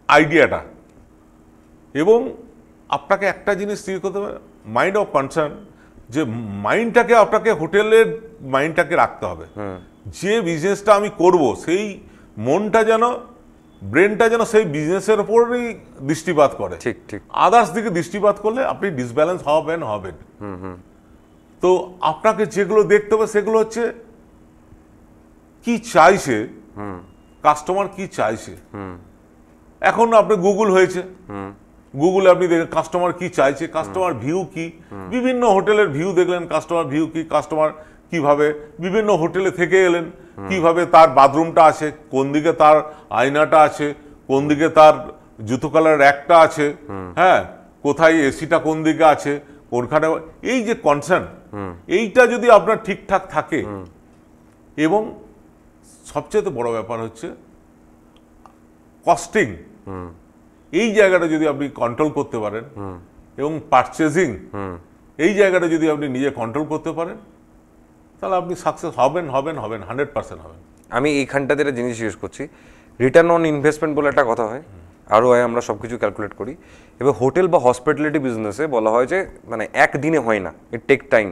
আইডিয়াটা, এবং আপনাকে একটা জিনিস স্থির করতে হবে, মাইন্ড অফ কনসার্ন, যে মাইন্ডটাকে আপনাকে হোটেলের মাইন্ডটাকে রাখতে হবে। যে বিজনেসটা আমি করব সেই মনটা যেন, ব্রেনটা যেন সেই বিজনেসের উপরই দৃষ্টিপাত করে। ঠিক ঠিক। আদার্স দিকে দৃষ্টিপাত করলে আপনি ডিসব্যালেন্স হবেন। তো আপনাকে যেগুলো দেখতে হবে সেগুলো হচ্ছে কি চাইছে কাস্টমার, কি চাইছে। এখন আপনি গুগল হয়েছে, গুগলে আপনি দেখেন কাস্টমার কি চাইছে, কাস্টমার ভিউ কি, বিভিন্ন হোটেলের ভিউ দেখলেন, কাস্টমার ভিউ কি, কাস্টমার কিভাবে বিভিন্ন হোটেলে থেকে এলেন, কিভাবে তার বাথরুমটা আছে, কোন দিকে তার আয়নাটা আছে, কোন দিকে তার জুতো কালার র্যাকটা আছে, হ্যাঁ, কোথায় এসিটা কোন দিকে আছে, কোনখানে, এই যে কনসার্ন, এইটা যদি আপনার ঠিকঠাক থাকে, এবং সবচেয়ে বড় ব্যাপার হচ্ছে কস্টিং, এই জায়গাটা যদি আপনি কন্ট্রোল করতে পারেন, এবং পারচেজিং এই জায়গাটা যদি আপনি নিজে কন্ট্রোল করতে পারেন, তাহলে আপনি সাকসেস হবেন 100% হবেন। আমি এইখানটাতে একটা জিনিস জিজ্ঞেস করছি, রিটার্ন অন ইনভেস্টমেন্ট বলে একটা কথা হয়, আরও হয়, আমরা সব কিছু ক্যালকুলেট করি। এবার হোটেল বা হসপিটালিটি বিজনেসে বলা হয় যে মানে একদিনে হয় না, ইট টেক টাইম,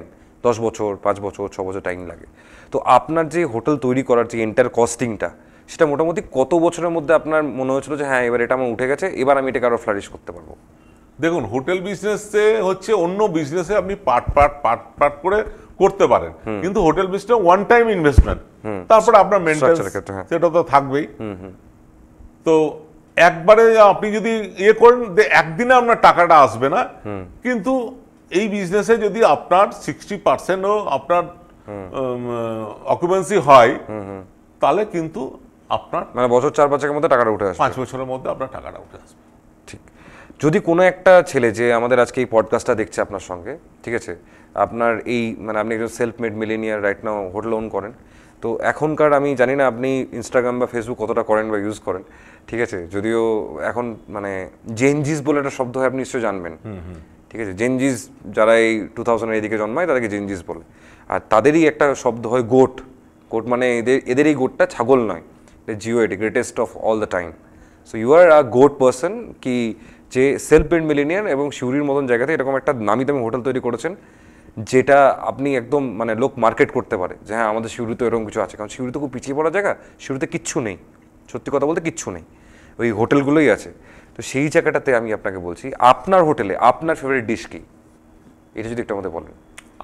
10 বছর 5 বছর 6 বছর টাইম লাগে। তো আপনার যে হোটেল তৈরি করার যে এন্টার কস্টিংটা, সেটা মোটামুটি কত বছরের মধ্যে আপনার মনে হয়েছিল যে হ্যাঁ এবার এটা আমার উঠে গেছে, এবার আমি এটাকে আরও ফ্লারিশ করতে পারবো? দেখুন, হোটেল বিজনেসে হচ্ছে অন্য বিজনেসে আপনি পার্ট করে করতে পারেন, কিন্তু hotel business one time investment, তারপরে আপনার মেইনটেন্স সেটা তো থাকবেই। তো একবারে আপনি যদি করেন, একদিনে আপনার টাকাটা আসবে না, কিন্তু এই বিজনেসে যদি আপনার 60%ও আপনার অকুপেন্সি হয়, তাহলে কিন্তু আপনার মানে বছর 4-5 মধ্যে টাকাটা উঠে আসবে, 5 বছরের মধ্যে আপনার টাকাটা উঠে আসবে। ঠিক। যদি কোনো একটা ছেলে যে আমাদের আজকে এই পডকাস্টটা দেখছে আপনার সঙ্গে, ঠিক আছে, আপনার এই মানে আপনি একজন self made millionaire, right now hotel own করেন, তো এখনকার আমি জানি না আপনি ইনস্টাগ্রাম বা ফেসবুক কতটা করেন বা ইউজ করেন, ঠিক আছে, যদিও এখন মানে জেনজিস বলে একটা শব্দ হয়, আপনি নিশ্চয়ই জানবেন, ঠিক আছে, জেনজিস যারা এই 2000 এদিকে জন্মায় তাদেরকে জেনজিস বলে, আর তাদেরই একটা শব্দ হয় গোট মানে এদের এই গোটটা ছাগল নয়, GOAT, greatest of all the time. So you are a goat person, কি যে সেলফ মেড মিলেনিয়ার এবং সিউড়ির মতন জায়গাতে এরকম একটা নামি দামি হোটেল তৈরি করেছেন, যেটা আপনি একদম মানে লোক মার্কেট করতে পারে যে হ্যাঁ আমাদের সিউড়িতে এরকম কিছু আছে, কারণ সিউড়িতে খুব পিছিয়ে পড়া জায়গা, সিউড়িতে কিচ্ছু নেই, সত্যি কথা বলতে কিচ্ছু নেই, ওই হোটেলগুলোই আছে। তো সেই জায়গাটাতে আমি আপনাকে বলছি, আপনার হোটেলে আপনার ফেভারিট ডিশ কি, এটা যদি একটু আমাদের বলেন।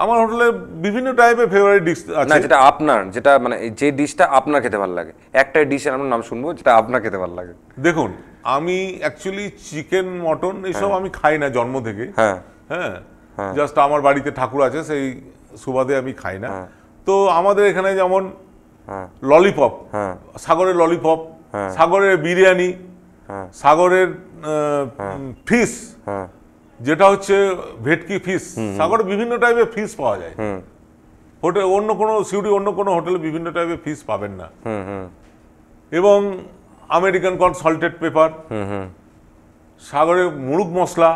আমার হোটেলে বিভিন্ন টাইপের ফেভারিট ডিশ আছে। না, যেটা আপনার, যেটা মানে যে ডিশটা আপনার খেতে ভালো লাগে, একটা ডিশের আমরা নাম শুনবো যেটা আপনার খেতে ভালো লাগে। দেখুন, আমি অ্যাকচুয়ালি চিকেন, মটন এসব আমি খাই না জন্ম থেকে। হ্যাঁ হ্যাঁ, জাস্ট আমার বাড়িতে ঠাকুর আছে, সেই সুবাদে আমি খাই না। তো আমাদের এখানে যেমন ললিপপ, সাগরের ললিপপ, সাগরের বিরিয়ানি, সাগরের ফিশ, যেটা হচ্ছে ভেটকি ফিশ, সাগরে বিভিন্ন টাইপের ফিশ পাওয়া যায়। হোটেল অন্য কোনো সিউড়ি অন্য কোনো হোটেলে বিভিন্ন টাইপের ফিশ পাবেন না। এবং আমেরিকান কর্ন সল্টেড পেপার, সাগরের মুরগ মশলা।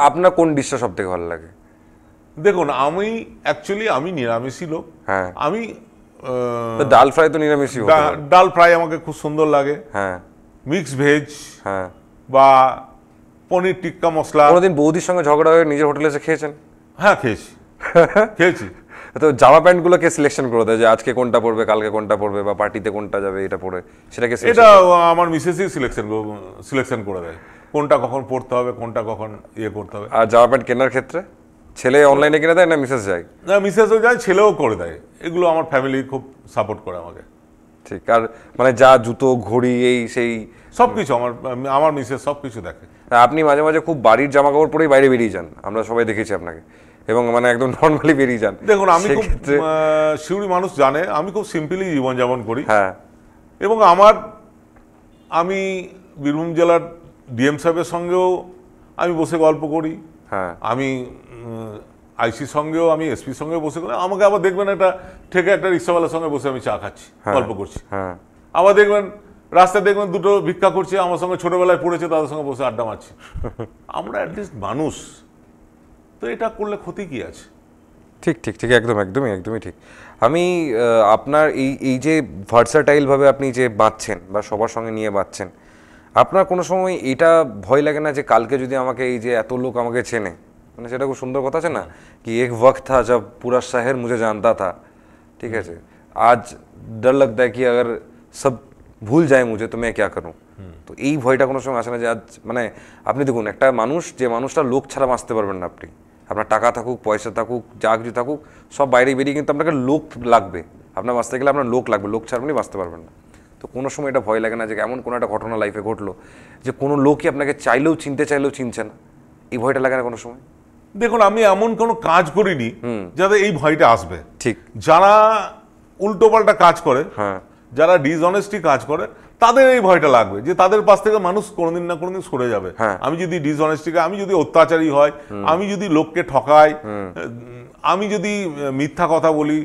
আপনার কোন ডিশটা সব থেকে ভালো লাগে? দেখুন, আমি অ্যাকচুয়ালি আমি নিরামিষী লোক। হ্যাঁ, আমি ডাল ফ্রাই তো নিরামিষই, ডাল ফ্রাই আমাকে খুব সুন্দর লাগে। হ্যাঁ, মিক্স ভেজ, হ্যাঁ, বা পনির টিক্কা মশলা। কোনোদিন বৌদির সঙ্গে ঝগড়া হয়ে নিজের হোটেলে এসে খেয়েছেন? হ্যাঁ, খেয়েছি। তো জামা প্যান্টগুলো কে সিলেকশন করে দেয় যে আজকে কোনটা পরবে, কালকে কোনটা পরবে, বা পার্টিতে কোনটা যাবে, এটা পরে সেটাকে? এটা আমার মিসেসই সিলেকশন করে দেয়, কোনটা কখন পড়তে হবে, কোনটা কখন করতে হবে। আর জামা প্যান্ট কেনার ক্ষেত্রে ছেলে অনলাইনে কিনে দেয় না মিসেস যায়? না, মিসেসও যায়, ছেলেও করে দেয়। এগুলো আমার ফ্যামিলি খুব সাপোর্ট করে আমাকে। ঠিক। আর মানে যা জুতো, ঘড়ি, এই সেই সবকিছু আমার মিসেস সবকিছু দেখে। আপনি মাঝে মাঝে খুব বাড়ির জামা কাপড় পরেই বাইরে বেরিয়ে যান, আমরা সবাই দেখেছি আপনাকে, এবং মানে একদম নর্মালি বেরিয়ে যান। দেখুন, আমি খুব সিউড়ি মানুষ জানে আমি খুব সিম্পলি জীবনযাপন করি। হ্যাঁ, এবং আমি বীরভূম জেলার ডিএম সাহেবের সঙ্গেও আমি বসে গল্প করি। হ্যাঁ, আমি আইসির সঙ্গেও আমি এসপির সঙ্গে বসে গেলাম, আমাকে আবার দেখবেন একটা ঠেকে একটা রিক্সাওয়ালার সঙ্গে বসে আমি চা খাচ্ছি, গল্প করছি। আবার দেখবেন রাস্তায় দেখবেন দুটো ভিক্ষা করছে, আমার সঙ্গে ছোটবেলায় পড়েছে, তাদের সঙ্গে বসে আড্ডা মারছি। আমরা অ্যাটলিস্ট মানুষ, তো এটা করলে ক্ষতি কি আছে? ঠিক ঠিক ঠিক, একদমই ঠিক। আমি আপনার এই যে ভার্সাটাইলভাবে আপনি যে বাঁচছেন বা সবার সঙ্গে নিয়ে বাঁচছেন, আপনার কোনো সময় এটা ভয় লাগে না যে কালকে যদি আমাকে এই যে এত লোক আমাকে চেনে, মানে সেটা খুব সুন্দর কথা আছে না কি, এক ওয়াক্ত থা জব পুরা শহর মুঝে জানতা থা, ঠিক আছে, আজ ডর লাগতা है कि अगर सब ভুল যায় মুঝে তো मैं क्या करूं। তো এই ভয়টা কোনো সময় আসে না যে আজ মানে আপনি দেখুন একটা মানুষ, যে মানুষটা লোক ছাড়া বাঁচতে পারবেন না আপনি, আপনার টাকা থাকুক, পয়সা থাকুক, যা কিছু থাকুক, সব বাইরে বেরিয়ে কিন্তু আপনাকে লোক লাগবে, আপনার বাঁচতে গেলে আপনার লোক লাগবে, লোক ছাড়া আপনি বাঁচতে পারবেন না। তো কোনো সময় এটা ভয় লাগে না যে এমন কোনো একটা ঘটনা লাইফে ঘটলো যে কোনো লোকই আপনাকে চাইলেও চিনতে চাইলেও চিনছে না, এই ভয়টা লাগে না কোনো সময়? দেখুন, আমি এমন কোনো কাজ করিনি যাতে এই ভয়টা আসবে। ঠিক, যারা উল্টোপাল্টা কাজ করে, হ্যাঁ, যারা ডিসঅনেস্টি কাজ করে, তাদের এই ভয়টা লাগবে যে তাদের পাশ থেকে মানুষ কোনোদিন না কোনোদিন সরে যাবে। আমি যদি ডিসঅনেস্টিকে, আমি যদি অত্যাচারী হয়, আমি যদি লোককে ঠকাই, আমি যদি মিথ্যা কথা বলি,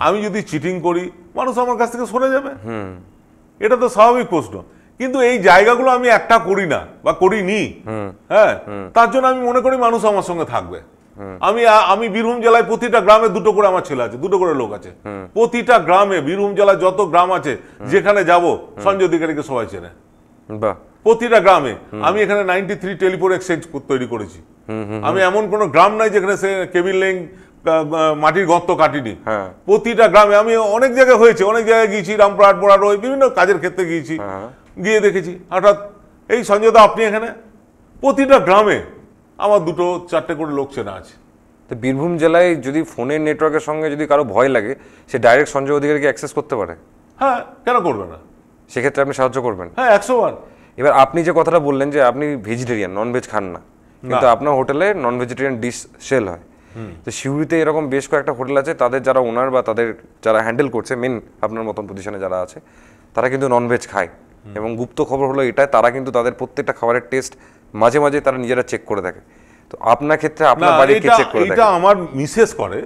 আমি যদি চিটিং করি, মানুষ আমার কাছ থেকে সরে যাবে। এটা তো স্বাভাবিক প্রশ্ন। কিন্তু এই জায়গাগুলো আমি একটা করি না বা করিনি, হ্যাঁ, তার জন্য আমি মনে করি মানুষ আমার সঙ্গে থাকবে। আমি বীরভূম জেলায় প্রতিটা গ্রামে দুটো করে আমার ছেলে আছে, দুটো করে লোক আছে প্রতিটা গ্রামে। বীরভূম জেলায় যত গ্রাম আছে, যেখানে যাব সঞ্জয় অধিকারীকে সবাই চেনে, প্রতিটা গ্রামে। আমি এখানে 93 টেলিফোন এক্সচেঞ্জ তৈরি করেছি। আমি এমন কোনো গ্রাম নাই যেখানে সে কেবিল লিঙ্ক, মাটির গর্ত কাটিনি। প্রতিটা গ্রামে আমি অনেক জায়গায় হয়েছে, অনেক জায়গায় গিয়েছি, রামপুরহাট, বোড়ারোই, বিভিন্ন কাজের ক্ষেত্রে গিয়েছি, গিয়ে দেখেছি। হঠাৎ এই সঞ্জয় দা আপনি এখানে, প্রতিটা গ্রামে আমার দুটো চারটে করে লোক চেনা আছে। তো বীরভূম জেলায় যদি ফোনের নেটওয়ার্কের সঙ্গে যদি কারো ভয় লাগে, সে ডাইরেক্ট সঞ্জয় অধিকারীকে অ্যাক্সেস করতে পারে? হ্যাঁ, কেন করবে না? সেক্ষেত্রে আপনি সাহায্য করবেন? হ্যাঁ, 100 বার। এবার আপনি যে কথাটা বললেন যে আপনি ভেজিটেরিয়ান, ননভেজ খান না, কিন্তু আপনার হোটেলে নন ভেজিটেরিয়ান ডিশ সেল হয়। তো সিউড়িতে এরকম বেশ কয়েকটা হোটেল আছে, তাদের যারা ওনার বা তাদের যারা হ্যান্ডেল করছে, মেন আপনার মতন পজিশনে যারা আছে, তারা কিন্তু ননভেজ খায়। এবং গুপ্ত খবর হলো এটাই, তারা কিন্তু তাদের প্রত্যেকটা খাবারের টেস্ট মাঝে মাঝে তারা নিজেরা চেক করে দেখে। তো আপনার ক্ষেত্রে আপনার বাড়ি কে চেক করে দেখে? এটা আমার মিসেস করে,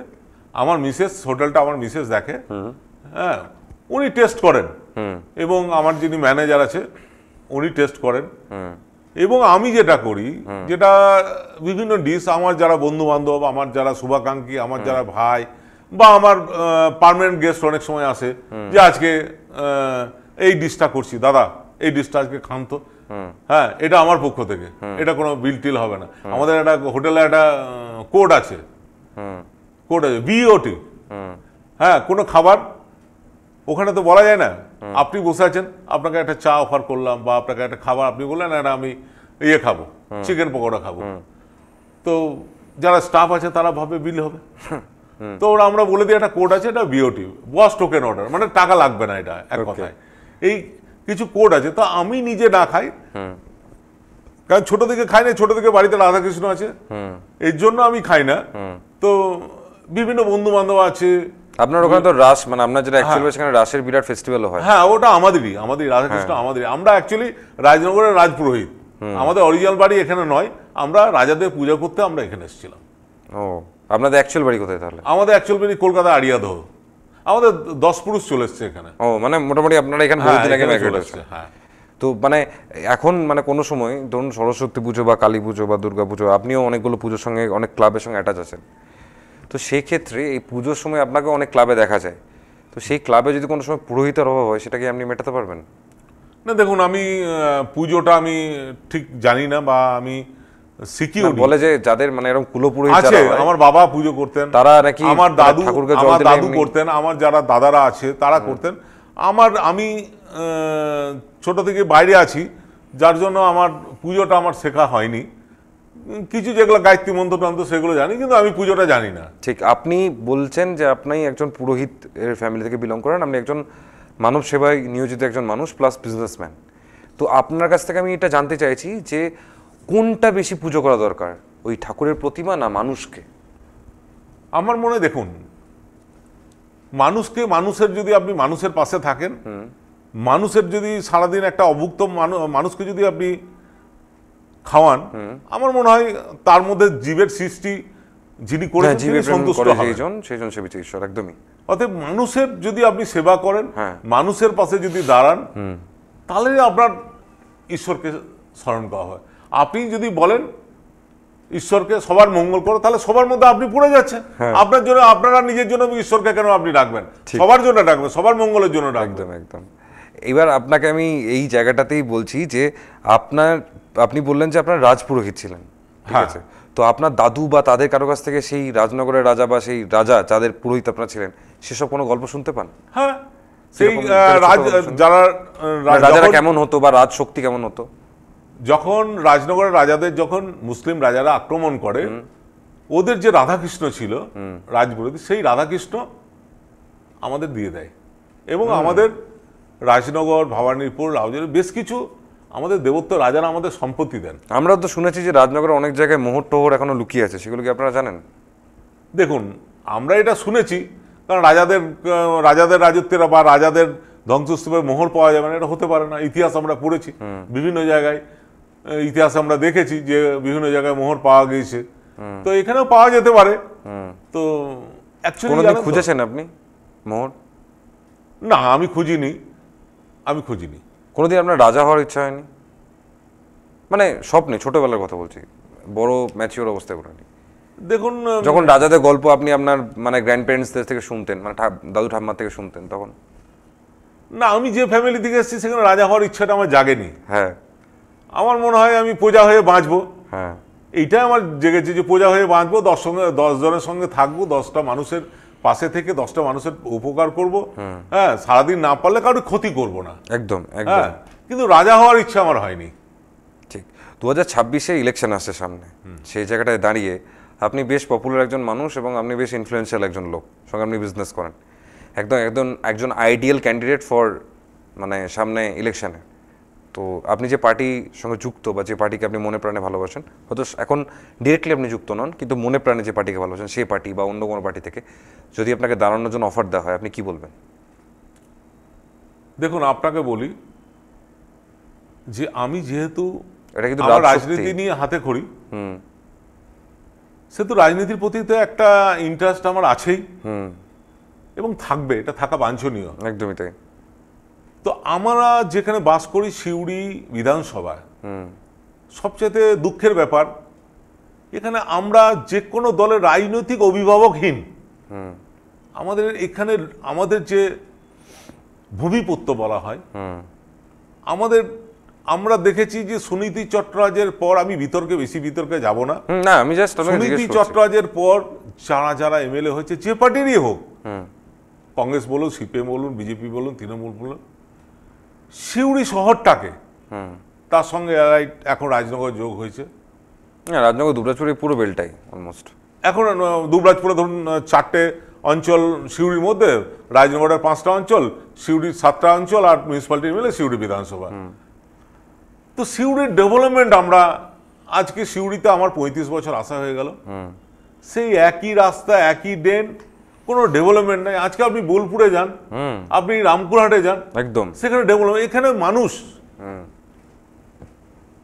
আমার মিসেস, হোটেলটা আমার মিসেস দেখে। হ্যাঁ, উনি টেস্ট করেন, এবং আমার যিনি ম্যানেজার আছে উনি টেস্ট করেন। এবং আমি যেটা করি, যেটা বিভিন্ন ডিশ, আমার যারা বন্ধু বান্ধব, আমার যারা শুভাকাঙ্ক্ষী, আমার যারা ভাই বা আমার পার্মানেন্ট গেস্ট অনেক সময় আসে, যে আজকে এই ডিশটা করছি, দাদা এই ডিশটা আজকে খান তো। হ্যাঁ, এটা আমার পক্ষ থেকে, এটা কোনো বিল টিল হবে না। আমাদের একটা হোটেলে একটা কোড আছে, বিওটি। হ্যাঁ, কোনো খাবার ওখানে তো বলা যায় না, আপনি বসে আছেন, আপনাকে একটা চা অফার করলাম, বা আপনাকে একটা খাবার আপনি বললেন না আমি ইয়ে খাবো, চিকেন পকোড়া খাবো, তো যারা স্টাফ আছে তারা ভাবে বিল হবে। তো ওরা আমরা বলে দিই একটা কোড আছে, এটা বিওটি, বস টোকেন অর্ডার, মানে টাকা লাগবে না, এটা এক কথায়। এই কিছু কোড আছে। তো আমি নিজে না খাই, কারণ ছোট থেকে খাই না, ছোট থেকে বাড়িতে রাধাকৃষ্ণ আছে, এর জন্য আমি খাই না। তো বিভিন্ন বন্ধু বান্ধব আছে। আপনার ওখানে তো রাস, মানে আপনার যেটা অ্যাকচুয়ালি সেখানে রাসের বিরাট ফেস্টিভ্যালও হয়। হ্যাঁ, ওটা আমাদেরই রাধাকৃষ্ণ আমাদেরই। আমরা অ্যাকচুয়ালি রাজনগরের রাজপুরোহিত, আমাদের অরিজিনাল বাড়ি এখানে নয়, আমরা রাজাদের পূজা করতে আমরা এখানে এসেছিলাম। ও, আপনাদের অ্যাকচুয়াল বাড়ি কোথায় তাহলে? আমাদের অ্যাকচুয়াল বাড়ি কলকাতা আড়িয়াদহ। আমাদের 10 পুরুষ চলে এসছে এখানে। ও, মানে মোটামুটি আপনারা এখানে বহুদিন আগে মাইগ্রেট হয়েছে। হ্যাঁ। তো মানে এখন মানে কোনো সময় ধরুন সরস্বতী পুজো বা কালী পুজো বা দুর্গা পুজো, আপনিও অনেকগুলো পুজোর সঙ্গে, অনেক ক্লাবের সঙ্গে অ্যাটাচ আছেন, তো সেই ক্ষেত্রে এই পুজোর সময় আপনাকে অনেক ক্লাবে দেখা যায়, তো সেই ক্লাবে যদি কোনো সময় পুরোহিতের অভাব হয়, সেটাকে আপনি মেটাতে পারবেন? না, দেখুন, আমি পুজোটা আমি ঠিক জানি না, বা আমি শিখিও নি। বলে যে যাদের মানে এরকম কুলপুরোহিত আছে, আমার বাবা পুজো করতেন, তারা নাকি আমার দাদু করতেন, আমার যারা দাদারা আছে তারা করতেন। আমি ছোট থেকে বাইরে আছি, যার জন্য আমার পুজোটা আমার শেখা হয়নি। কিছু যেগুলো গায়ত্রী মন্ত্র টন্ত্র সেগুলো জানি, কিন্তু আমি পুজোটা জানি না। ঠিক, আপনি বলছেন যে আপনি একজন পুরোহিত এর ফ্যামিলি থেকে বিলং করেন, আপনি একজন মানব সেবায় নিয়োজিত একজন মানুষ প্লাস বিজনেসম্যান। তো আপনার কাছ থেকে আমি এটা জানতে চাইছি যে কোনটা বেশি পুজো করা দরকার, ওই ঠাকুরের প্রতিমা না মানুষকে? আমার মনে, দেখুন, মানুষকে, মানুষের যদি আপনি মানুষের পাশে থাকেন, মানুষের যদি সারাদিন একটা অভুক্ত মানুষকে যদি আপনি খাওয়ান, আমার মনে হয় তার মধ্যে জীবের সৃষ্টি যিনি করেছেন তিনি সন্তুষ্ট হবেন। সেইজন সেবিছে ঈশ্বর, একদমই। অতএব মানুষের যদি আপনি সেবা করেন, হ্যাঁ। মানুষের পাশে যদি দাঁড়ান, তাহলে আপনার ঈশ্বরকে স্মরণ করা হয়। আপনি যদি বলেন ঈশ্বরকে সবার মঙ্গল করো, তাহলে সবার মধ্যে আপনি পড়ে যাচ্ছেন। আপনার জন্য, আপনারা নিজের জন্য ঈশ্বরকে কেন আপনি ডাকবেন? সবার জন্য ডাকবেন, সবার মঙ্গলের জন্য ডাকবেন। একদম। এবার আপনাকে আমি এই জায়গাটাতেই বলছি যে আপনি বললেন যে আপনার রাজপুরোহিত ছিলেন, ঠিক আছে? তো আপনার দাদু বা তাদের কারো কাছ থেকে সেই রাজনগরের রাজা বা সেই রাজা যাদের পুরোহিত আপনারা ছিলেন, সেসব কোনো গল্প শুনতে পান? হ্যাঁ, সেই যারা রাজারা কেমন হতো বা রাজ শক্তি কেমন হতো? যখন রাজনগরের রাজাদের যখন মুসলিম রাজারা আক্রমণ করে, ওদের যে রাধাকৃষ্ণ ছিল রাজপুরোহিত, সেই রাধাকৃষ্ণ আমাদের দিয়ে দেয়। এবং আমাদের রাজনগর, ভবানীপুর, লাউজের বেশ কিছু আমাদের দেবত্ব রাজারা আমাদের সম্পত্তি দেন। আমরা তো শুনেছি যে রাজনগরের অনেক জায়গায় মোহর টোহর এখনো লুকিয়ে আছে, সেগুলো কি আপনারা জানেন? দেখুন, আমরা এটা শুনেছি, কারণ রাজাদের রাজত্বের বা রাজাদের ধ্বংসস্তূপের মোহর পাওয়া যাবে না, এটা হতে পারে না। ইতিহাস আমরা পড়েছি বিভিন্ন জায়গায়, ইতিহাস আমরা দেখেছি যে বিভিন্ন জায়গায় মোহর পাওয়া গিয়েছে, তো এখানেও পাওয়া যেতে পারে। তো কোনোদিন খুঁজেছেন আপনি মোহর? না, আমি খুঁজিনি। কোনোদিন আপনার রাজা হওয়ার ইচ্ছা হয়নি? মানে স্বপ্নে, ছোটবেলার কথা বলছি, বড় ম্যাচিওর অবস্থায় করেনি। দেখুন, যখন রাজাদের গল্প আপনি আপনার মানে গ্র্যান্ড প্যারেন্টসদের থেকে শুনতেন, মানে দাদু ঠাম্মার থেকে শুনতেন, তখন? না, আমি যে ফ্যামিলি থেকে এসেছি সেখানে রাজা হওয়ার ইচ্ছাটা আমার জাগেনি। হ্যাঁ, আমার মনে হয় আমি প্রজা হয়ে বাঁচবো। হ্যাঁ, এইটাই আমার জেগেছে যে প্রজা হয়ে বাঁচবো, 10 জনের সঙ্গে থাকবো, 10টা মানুষের পাশে থেকে 10টা মানুষের উপকার করব। হ্যাঁ, সারাদিন না পারলে কারোর ক্ষতি করব না। একদম। হ্যাঁ, কিন্তু রাজা হওয়ার ইচ্ছা আমার হয়নি। ঠিক। 2026-এ ইলেকশন আসছে সামনে, সেই জায়গাটায় দাঁড়িয়ে আপনি বেশ পপুলার একজন মানুষ এবং আপনি বেশ ইনফ্লুয়েন্সিয়াল একজন লোক, সঙ্গে আপনি বিজনেস করেন, একজন আইডিয়াল ক্যান্ডিডেট ফর মানে সামনে ইলেকশনে। তো আপনি যে পার্টির সঙ্গে যুক্ত বা যে পার্টিকে আপনি মনে প্রাণে ভালোবাসেন, হয়তো এখন ডিরেক্টলি আপনি যুক্ত নন, কিন্তু মনে প্রাণে যে পার্টিকে ভালোবাসেন, সেই পার্টি বা অন্য কোনো পার্টি থেকে যদি আপনাকে দাঁড়ানোর জন্য অফার দেওয়া হয়, আপনি কি বলবেন? দেখুন, আপনাকে বলি যে আমি যেহেতু এটা কিন্তু রাজনীতি নিয়ে হাতে খড়ি, সেহেতু রাজনীতির প্রতি তো একটা ইন্টারেস্ট আমার আছেই এবং থাকবে, এটা থাকা বাঞ্ছনীয়। একদমই তাই। তো আমরা যেখানে বাস করি, সিউড়ি বিধানসভা, সবচেয়ে দুঃখের ব্যাপার, এখানে আমরা যে কোনো দলের রাজনৈতিক অভিভাবকহীন। আমাদের যে ভূমিপুত্র বলা হয়, আমরা দেখেছি যে সুনীতি চট্টরাজের পর, আমি বেশি বিতর্কে যাব না, আমি জাস্ট সুনীতি চট্টরাজের পর যারা এমএলএ হয়েছে, যে পার্টিরই হোক, কংগ্রেস বলুন, সিপিএম বলুন, বিজেপি বলুন, তৃণমূল বলুন, সিউড়ি শহরটাকে তার সঙ্গে এখন রাজনগর যোগ হয়েছে। রাজনগর দুবরাজপুরে পুরো বেলটাই অলমোস্ট। এখন দুবরাজপুরে ধরুন 4টে অঞ্চল সিউড়ির মধ্যে, রাজনগরের 5টা অঞ্চল, সিউড়ির 7টা অঞ্চল, আর মিউনিসিপ্যালিটি মিলে সিউড়ি বিধানসভা। তো সিউড়ির ডেভেলপমেন্ট, আমরা আজকে সিউড়িতে আমার 35 বছর আসা হয়ে গেল, সেই একই রাস্তা, একই ড্রেন, কোনো ডেভেলপমেন্ট নাই। আজকে আপনি বোলপুরে যান, আপনি রামপুরহাটে যান, একদম সেখানে ডেভেলপমেন্ট। এখানে মানুষ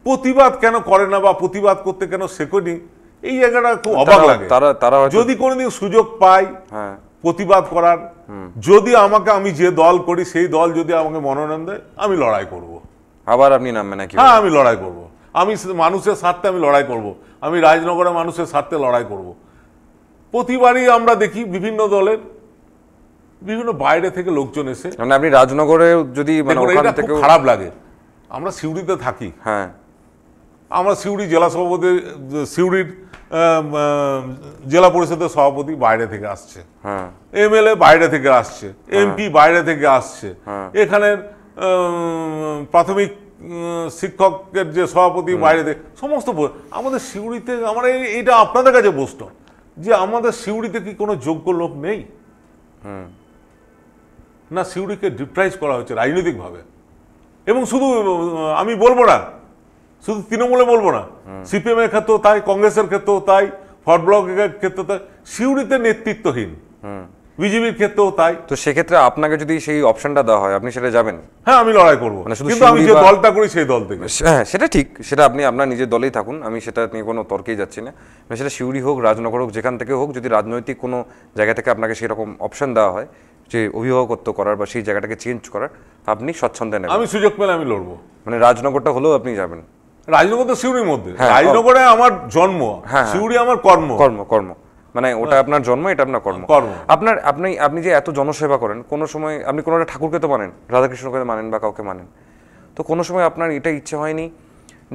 প্রতিবাদ কেন করে না, বা প্রতিবাদ করতে কেন শেখেনি, এই জায়গাটা খুব অবাক লাগে। যদি কোনোদিন সুযোগ পাই প্রতিবাদ করার, যদি আমি যে দল করি সেই দল যদি আমাকে মনোনয়ন দেয়, আমি লড়াই করব। আবার আপনি নামবেন নাকি? হ্যাঁ, আমি লড়াই করব। আমি মানুষের স্বার্থে আমি লড়াই করব। আমি রাজনগরের মানুষের স্বার্থে লড়াই করব। প্রতিবারই আমরা দেখি বিভিন্ন দলের বিভিন্ন বাইরে থেকে লোকজন এসে, মানে আপনি রাজনগরে যদি খারাপ লাগে। আমরা সিউড়িতে থাকি, হ্যাঁ, আমরা সিউড়ি জেলা সভাপতি, সিউড়ির জেলা পরিষদের সভাপতি বাইরে থেকে আসছে, এমএলএ বাইরে থেকে আসছে, এমপি বাইরে থেকে আসছে, এখানের প্রাথমিক শিক্ষকের যে সভাপতি বাইরে থেকে, সমস্ত আমাদের সিউড়িতে, আমরা এইটা আপনাদের কাছে প্রশ্ন যে আমাদের সিউড়িতে কি কোনো যোগ্য লোক নেই? না, সিউড়িকে ডিপ্রাইজ করা হচ্ছে রাজনৈতিকভাবে। এবং শুধু আমি বলবো না, শুধু তৃণমূলে বলবো না, সিপিএম এর ক্ষেত্রেও তাই, কংগ্রেসের ক্ষেত্রেও তাই, ফরওয়ার্ড ব্লকের ক্ষেত্রে তাই, সিউড়িতে নেতৃত্বহীন বিজেপির ক্ষেত্রেও তাই। তো সেক্ষেত্রে আপনাকে যদি সেই অপশনটা দেওয়া হয় আপনি সেটা যাবেন? হ্যাঁ, আমি লড়াই করবো, মানে শুধু কিন্তু আমি যে দলটা করি সেই দল থেকে। হ্যাঁ, সেটা ঠিক, সেটা আপনি আপনার নিজের দলেই থাকুন, আমি সেটা নিয়ে কোনো তর্কেই যাচ্ছি না। মানে সেটা সিউড়ি হোক, রাজনগর হোক, যেখান থেকে হোক, যদি রাজনৈতিক কোনো জায়গা থেকে আপনাকে সেরকম অপশন দেওয়া হয় যে অভিভাবকত্ব করার বা সেই জায়গাটাকে চেঞ্জ করার, আপনি স্বচ্ছন্দে নেবেন? আমি সুযোগ পেলে আমি লড়বো। মানে রাজনগরটা হলেও আপনি যাবেন? রাজনগর তো সিউড়ির মধ্যে, হ্যাঁ, রাজনগরে আমার জন্ম, সিউড়ি আমার কর্ম। কর্ম কর্ম মানে ওটা আপনার জন্ম, এটা আপনার কর্ম। আপনার আপনি যে এত জনসেবা করেন, কোনো সময় আপনি কোনো একটা ঠাকুরকে তো মানেন, রাধাকৃষ্ণকে মানেন বা কাউকে মানেন, তো কোনো সময় আপনার এটা ইচ্ছে হয়নি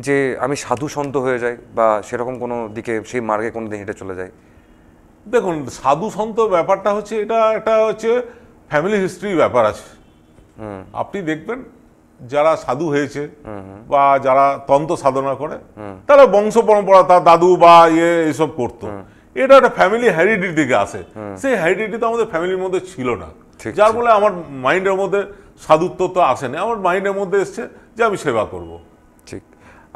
যে আমি সাধু সন্ত হয়ে যাই বা সেরকম কোনো দিকে সেই মার্গে কোনো দিন হেঁটে চলে যাই? দেখুন, সাধু সন্ত ব্যাপারটা হচ্ছে এটা হচ্ছে ফ্যামিলি হিস্ট্রি ব্যাপার আছে। আপনি দেখবেন যারা সাধু হয়েছে বা যারা তন্ত্র সাধনা করে, তারা বংশ পরম্পরা, তার দাদু বা এইসব করতো, এটা একটা ফ্যামিলি হেরিডিটি থেকে আসে। সেই হেরিডিটি তো আমাদের ফ্যামিলির মধ্যে ছিল না, যার ফলে আমার মাইন্ডের মধ্যে সাধুত্ব তো আসেনি, আমার মাইন্ডের মধ্যে এসছে যে আমি সেবা করব। ঠিক।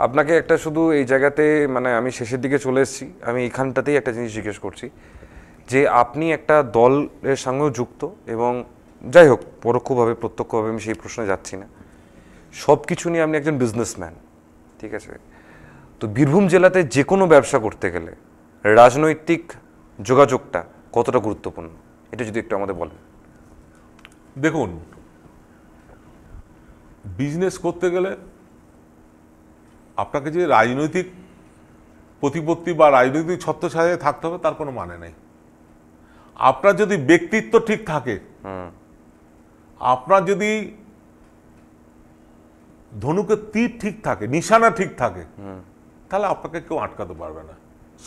আপনাকে একটা শুধু এই জায়গাতে, মানে আমি শেষের দিকে চলে এসেছি, আমি এখানটাতেই একটা জিনিস জিজ্ঞেস করছি যে আপনি একটা দলের সঙ্গেও যুক্ত, এবং যাই হোক পরোক্ষভাবে প্রত্যক্ষভাবে আমি সেই প্রশ্নে যাচ্ছি না, সব কিছু নিয়ে আপনি একজন বিজনেসম্যান, ঠিক আছে? তো বীরভূম জেলাতে যে কোনো ব্যবসা করতে গেলে রাজনৈতিক যোগাযোগটা কতটা গুরুত্বপূর্ণ, এটা যদি একটু আমাদের বলেন। দেখুন, বিজনেস করতে গেলে আপনাকে যে রাজনৈতিক প্রতিপত্তি বা রাজনৈতিক ছত্রছায়ায় থাকতে হবে তার কোনো মানে নেই। আপনার যদি ব্যক্তিত্ব ঠিক থাকে, আপনার যদি ধনুকের তীর ঠিক থাকে, নিশানা ঠিক থাকে, তাহলে আপনাকে কেউ আটকাতে পারবে না।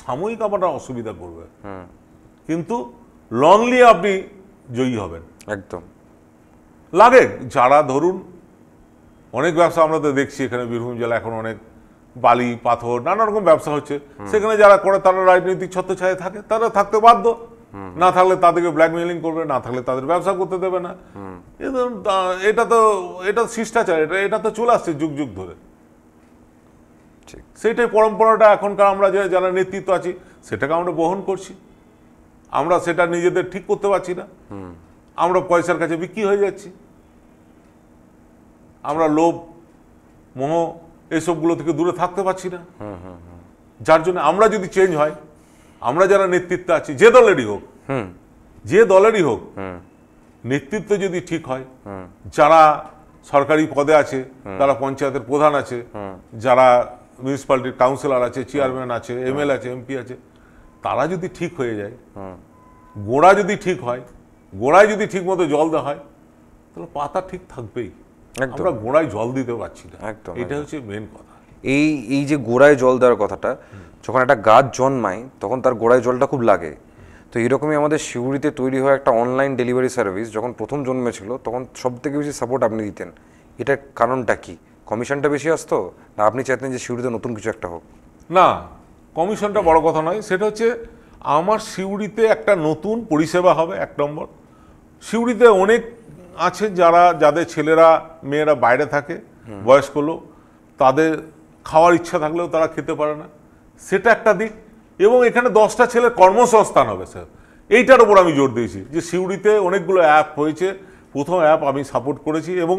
সাময়িক আপনার অসুবিধা করবে, কিন্তু লংলি আপনি জয়ী হবেন একদম। লাগে যারা ধরুন অনেক ব্যবসা আমরা তো দেখছি এখানে বীরভূম জেলা এখন অনেক বালি পাথর নানা রকম ব্যবসা হচ্ছে, সেখানে যারা করে তারা রাজনৈতিক ছত্রছায়ায় থাকে, তারা থাকতে বাধ্য, না থাকলে তাদেরকে ব্ল্যাকমেইলিং করবে, না থাকলে তাদের ব্যবসা করতে দেবে না। এটা শিষ্টাচার, এটা তো চলে আসছে যুগ যুগ ধরে। সেটাই পরম্পরাটা এখনকার আমরা যারা নেতৃত্ব আছি সেটাকে আমরা বহন করছি। আমরা সেটা নিজেদের ঠিক করতে পারছি না, আমরা পয়সার কাছে বিক্রি হয়ে যাচ্ছি, আমরা লোভ মোহ এসবগুলো থেকে দূরে থাকতে পারছি না। যার জন্য আমরা যদি চেঞ্জ হয়, আমরা যারা নেতৃত্বে আছি, যে দলেরই হোক, নেতৃত্ব যদি ঠিক হয়, যারা সরকারি পদে আছে, তারা পঞ্চায়েতের প্রধান আছে, যারা মিউনিসিপ্যালিটির কাউন্সিলর আছে, চেয়ারম্যান আছে, এমএলএ আছে, এমপি আছে, তারা যদি ঠিক হয়ে যায়, গোড়া যদি ঠিক হয়, গোড়ায় যদি ঠিক মতো জল দেওয়া হয়, তাহলে পাতা ঠিক থাকবেই। আমরা গোড়ায় জল দিতে পারছি না, এটা হচ্ছে মেন কথা। এই যে গোড়ায় জল দেওয়ার কথাটা, যখন একটা গাছ জন্মায় তখন তার গোড়ায় জলটা খুব লাগে। তো এরকমই আমাদের সিউড়িতে তৈরি হওয়া একটা অনলাইন ডেলিভারি সার্ভিস যখন প্রথম জন্মেছিল, তখন সব থেকে বেশি সাপোর্ট আপনি দিতেন। এটার কারণটা কি? কমিশনটা বেশি আসতো, না আপনি চাইতেন যে সিউড়িতে নতুন কিছু একটা হোক? না, কমিশনটা বড় কথা নয়, সেটা হচ্ছে আমার সিউড়িতে একটা নতুন পরিষেবা হবে। এক নম্বর, সিউড়িতে অনেক আছে যাদের ছেলেরা মেয়েরা বাইরে থাকে, বয়স্ক লোক, তাদের খাওয়ার ইচ্ছা থাকলেও তারা খেতে পারে না, সেটা একটা দিক। এবং এখানে 10টা ছেলের কর্মসংস্থান হবে স্যার, এইটার উপর আমি জোর দিয়েছি যে সিউড়িতে অনেকগুলো অ্যাপ হয়েছে, প্রথম অ্যাপ আমি সাপোর্ট করেছি, এবং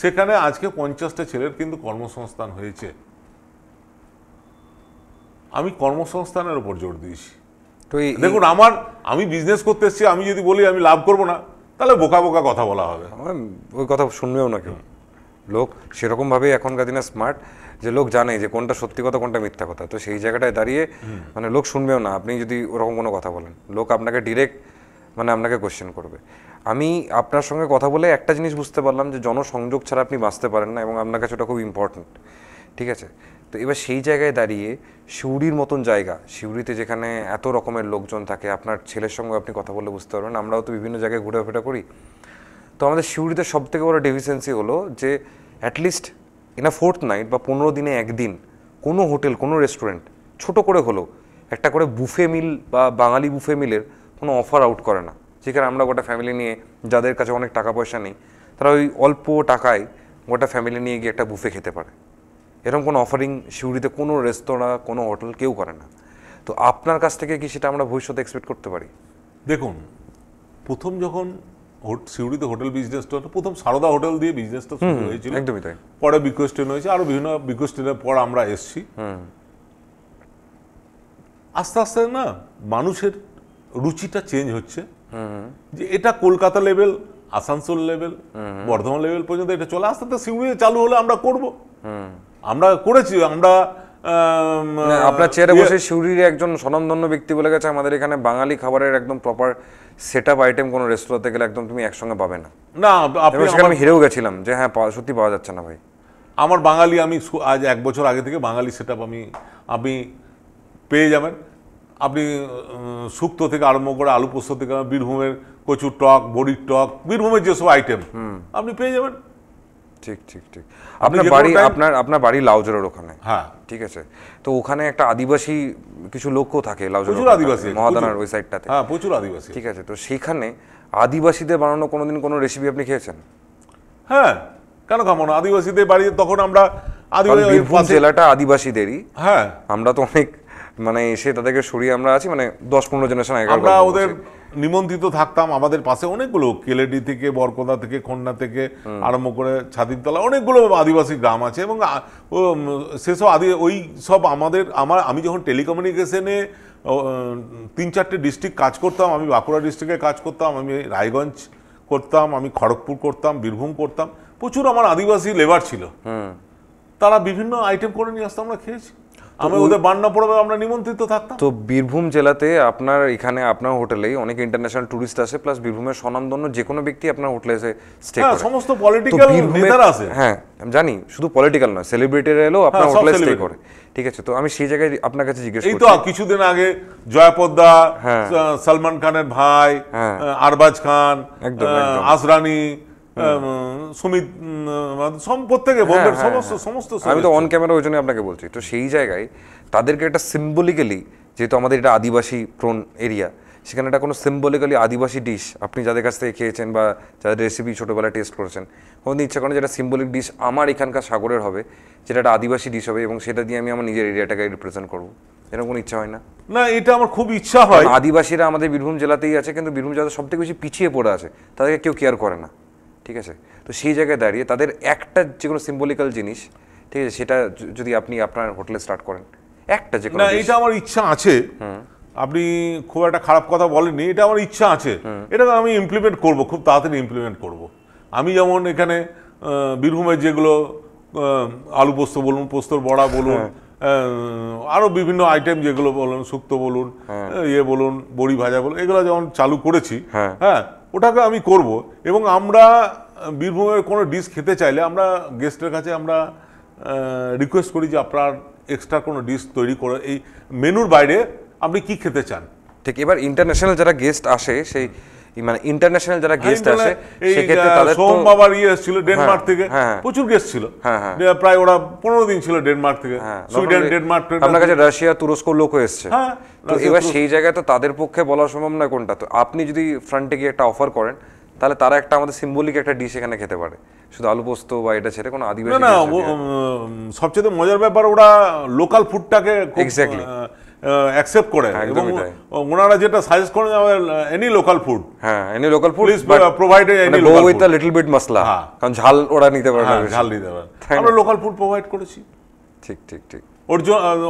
সেখানে আজকে 50টা ছেলের কিন্তু কর্মসংস্থান হয়েছে। আমি কর্মসংস্থানের উপর জোর দিয়েছি। তো দেখুন, আমি বিজনেস করতে এসেছি, আমি যদি বলি আমি লাভ করব না, তাহলে বোকা বোকা কথা বলা হবে, ওই কথা শুনবেও না কেউ। লোক সেরকমভাবে এখনকার দিনে স্মার্ট, যে লোক জানে যে কোনটা সত্যি কথা কোনটা মিথ্যা কথা। তো সেই জায়গাটায় দাঁড়িয়ে মানে লোক শুনবেও না আপনি যদি ওরকম কোনো কথা বলেন, লোক আপনাকে ডিরেক্ট মানে আপনাকে কোশ্চেন করবে। আমি আপনার সঙ্গে কথা বলে একটা জিনিস বুঝতে পারলাম যে জনসংযোগ ছাড়া আপনি বাঁচতে পারেন না, এবং আপনার কাছে ওটা খুব ইম্পর্টেন্ট, ঠিক আছে? তো এবার সেই জায়গায় দাঁড়িয়ে সিউড়ির মতন জায়গা, সিউড়িতে যেখানে এত রকমের লোকজন থাকে, আপনার ছেলের সঙ্গে আপনি কথা বলে বুঝতে পারবেন, আমরাও তো বিভিন্ন জায়গায় ঘোরাফেরা করি। তো আমাদের সিউড়িতে সব থেকে বড় ডেফিসিয়েন্সি হলো যে অ্যাটলিস্ট ইন আ ফোর্থনাইট বা 15 দিনে একদিন কোনো হোটেল, কোনো রেস্টুরেন্ট ছোট করে হলেও একটা করে বুফে মিল বা বাঙালি বুফে মিলের কোনো অফার আউট করে না, যেখানে আমরা গোটা ফ্যামিলি নিয়ে, যাদের কাছে অনেক টাকা পয়সা নেই, তারা ওই অল্প টাকায় গোটা ফ্যামিলি নিয়ে গিয়ে একটা বুফে খেতে পারে। এরকম কোনো অফারিং সিউড়িতে কোনো রেস্তোরাঁ, কোনো হোটেল কেউ করে না। তো আপনার কাছ থেকে কি সেটা আমরা ভবিষ্যতে এক্সপেক্ট করতে পারি? দেখুন, প্রথম যখন সিউড়িতে হোটেল বিজনেসটা, প্রথম সারদা হোটেল দিয়ে বিজনেসটা শুরু হয়েছিল, একদমই তাই। পরে বিকোজ ট্রেন হয়েছে, আরো বিভিন্ন বিকোজ ট্রেনের পর আমরা এসছি। আস্তে আস্তে না মানুষের রুচিটা চেঞ্জ হচ্ছে, যে এটা Kolkata level, Asansol level, Bardhaman level পর্যন্ত এটা চলে, আস্তে আস্তে সিউড়িতে চালু হলে আমরা করব। আমরা করেছি, আমরা আপনার চেয়ারে বসে সিউড়ির একজন স্বনামধন্য ব্যক্তি বলে গেছে আমাদের এখানে বাঙালি খাবারের একদম প্রপার সেট আপ আইটেম কোনো রেস্টুরেন্টে গেলে একদম তুমি একসঙ্গে পাবে না। না আপনি, আমি হেরেও গেছিলাম যে হ্যাঁ সত্যি পাওয়া যাচ্ছে না ভাই। আমার বাঙালি, আমি আজ 1 বছর আগে থেকে বাঙালি সেট আপ আপনি পেয়ে যাবেন। আপনি শুক্তো থেকে আরম্ভ করে আলু পোস্ত থেকে বীরভূমের কচুর টক, বড়ির টক, বীরভূমের যেসব আইটেম আপনি পেয়ে যাবেন। ঠিক ঠিক ঠিক। আপনার বাড়ি লাউজোরের ওখানে, হ্যাঁ ঠিক আছে। তো ওখানে একটা আদিবাসী কিছু লোকও থাকে লাউজোর, প্রচুর আদিবাসী, মহাদানার ওই সাইডটাতে, হ্যাঁ প্রচুর আদিবাসী। ঠিক আছে। তো সেখানে আদিবাসীদের বানানো কোনোদিন কোনো রেসিপি আপনি খেয়েছেন? হ্যাঁ, কেন খাবো না? আদিবাসীদের বাড়ি তখন আমরা বীরভূম জেলাটা আদিবাসীদেরই। হ্যাঁ, আমরা তো অনেক মানে এসে তাদেরকে সরিয়ে আমরা আছি, মানে 10-15 জেনারেশন আগে আমরা ওদের নিমন্ত্রিত থাকতাম। আমাদের পাশে অনেকগুলো, কেলেডি থেকে, বরকদা থেকে, খন্না থেকে আরম্ভ করে ছাতিরতলা, অনেকগুলো আদিবাসী গ্রাম আছে। এবং সেসব ওই সব আমি যখন টেলিকমিউনিকেশনে 3-4টে ডিস্ট্রিক্ট কাজ করতাম, আমি বাঁকুড়া ডিস্ট্রিক্টে কাজ করতাম, আমি রায়গঞ্জ করতাম, আমি খড়গপুর করতাম, বীরভূম করতাম, প্রচুর আমার আদিবাসী লেবার ছিল। তারা বিভিন্ন আইটেম করে নিয়ে আসতাম, আমরা খেয়েছি। আমি ওদের বান্না পড়বে, আমরা নিমন্ত্রিত থাকতাম। তো বীরভূম জেলাতে আপনার এখানে আপনার হোটেলেই অনেক ইন্টারন্যাশনাল টুরিস্ট আসে, প্লাস বীরভূমের স্বনামধন্য যে কোনো ব্যক্তি আপনার হোটেলে এসে স্টে করে। সমস্ত পলিটিক্যাল নেতারা আছে। হ্যাঁ আমি জানি, শুধু পলিটিক্যাল নয়, সেলিব্রিটিরা এলেও আপনার হোটেলে স্টে করে, ঠিক আছে। তো আমি সেই জায়গায় আপনার কাছে জিজ্ঞেস করছি, এই তো কিছুদিন আগে জয়পদ্দা, সলমান খানের ভাই, আরবাজ খান, আসরানি, সুমিত, প্রত্যেকে সমস্ত, আমি তো অন ক্যামেরা ওই জন্য আপনাকে বলছি। তো সেই জায়গায় তাদেরকে একটা সিম্বলিক্যালি, যেহেতু আমাদের এটা আদিবাসী প্রোন এরিয়া, সেখানে একটা কোনো সিম্বলিক্যালি আদিবাসী ডিশ আপনি যাদের কাছ থেকে খেয়েছেন বা যাদের রেসিপি ছোটোবেলায় টেস্ট করেছেন, কোনো ইচ্ছা করেন যেটা সিম্বলিক ডিশ আমার এখানকার সাগরের হবে, যেটা একটা আদিবাসী ডিশ হবে এবং সেটা দিয়ে আমি আমার নিজের এরিয়াটাকে রিপ্রেজেন্ট করবো, এরকম কোনো ইচ্ছা হয় না? না, এটা আমার খুব ইচ্ছা হয়। আদিবাসীরা আমাদের বীরভূম জেলাতেই আছে, কিন্তু বীরভূম জেলাতে সব থেকে বেশি পিছিয়ে পড়ে আছে, তাদেরকে কেউ কেয়ার করে না, ঠিক আছে। তো সেই জায়গায় দাঁড়িয়ে তাদের একটা যে কোনো সিম্বলিক্যাল জিনিস, ঠিক আছে, সেটা যদি আপনি আপনার হোটেলে স্টার্ট করেন, একটা যে কোনো, না এটা আমার ইচ্ছা আছে। আপনি খুব একটা খারাপ কথা বলেননি, এটা আমার ইচ্ছা আছে। এটা আমি ইমপ্লিমেন্ট করব, খুব তাড়াতাড়ি ইমপ্লিমেন্ট করব। আমি যেমন এখানে বীরভূমের যেগুলো আলু পোস্ত বলুন, পোস্তর বড়া বলুন, আরো বিভিন্ন আইটেম যেগুলো বলুন, শুক্তো বলুন, বলুন, বড়ি ভাজা বলুন, এগুলো যেমন চালু করেছি, হ্যাঁ ওটাকে আমি করব। এবং আমরা বীরভূমের কোনো ডিশ খেতে চাইলে আমরা গেস্টের কাছে আমরা রিকোয়েস্ট করি যে আপনার এক্সট্রা কোনো ডিশ তৈরি করে, এই মেনুর বাইরে আপনি কি খেতে চান। ঠিক। এবার ইন্টারন্যাশনাল যারা গেস্ট আসে, সেই মানে ইন্টারন্যাশনাল যারা গেস্ট আসে, সেক্ষেত্রে তাদের সোম বাবার এসেছিল ডেনমার্ক থেকে, প্রচুর গেস্ট ছিল, প্রায় ওরা 15 দিন ছিল ডেনমার্ক থেকে, সুইডেন, ডেনমার্ক, আপনার কাছে রাশিয়া, তুরস্ক লোকও এসছে। তো এবার সেই জায়গায় তো তাদের পক্ষে বলা সম্ভব নয় কোনটা। তো আপনি যদি ফ্রন্টে গিয়ে একটা অফার করেন, তাহলে তারা একটা আমাদের সিম্বলিক একটা ডিশ এখানে খেতে পারে, শুধু আলু পোস্ত বা এটা ছেড়ে কোনো আদিবাসী। না, সবচেয়ে মজার ব্যাপার ওরা লোকাল ফুডটাকে এক্স্যাক্টলি অ্যাকসেপ্ট করে, এবং ওনারা যেটা সাজেস্ট করেন এনি লোকাল ফুড, হ্যাঁ any local food please provide any local food with a little bit masala, কারণ ঝাল ওরা নিতে পারে না, ঝাল নিতে পারে, আমরা লোকাল ফুড প্রোভাইড করেছি। ঠিক ঠিক ঠিক।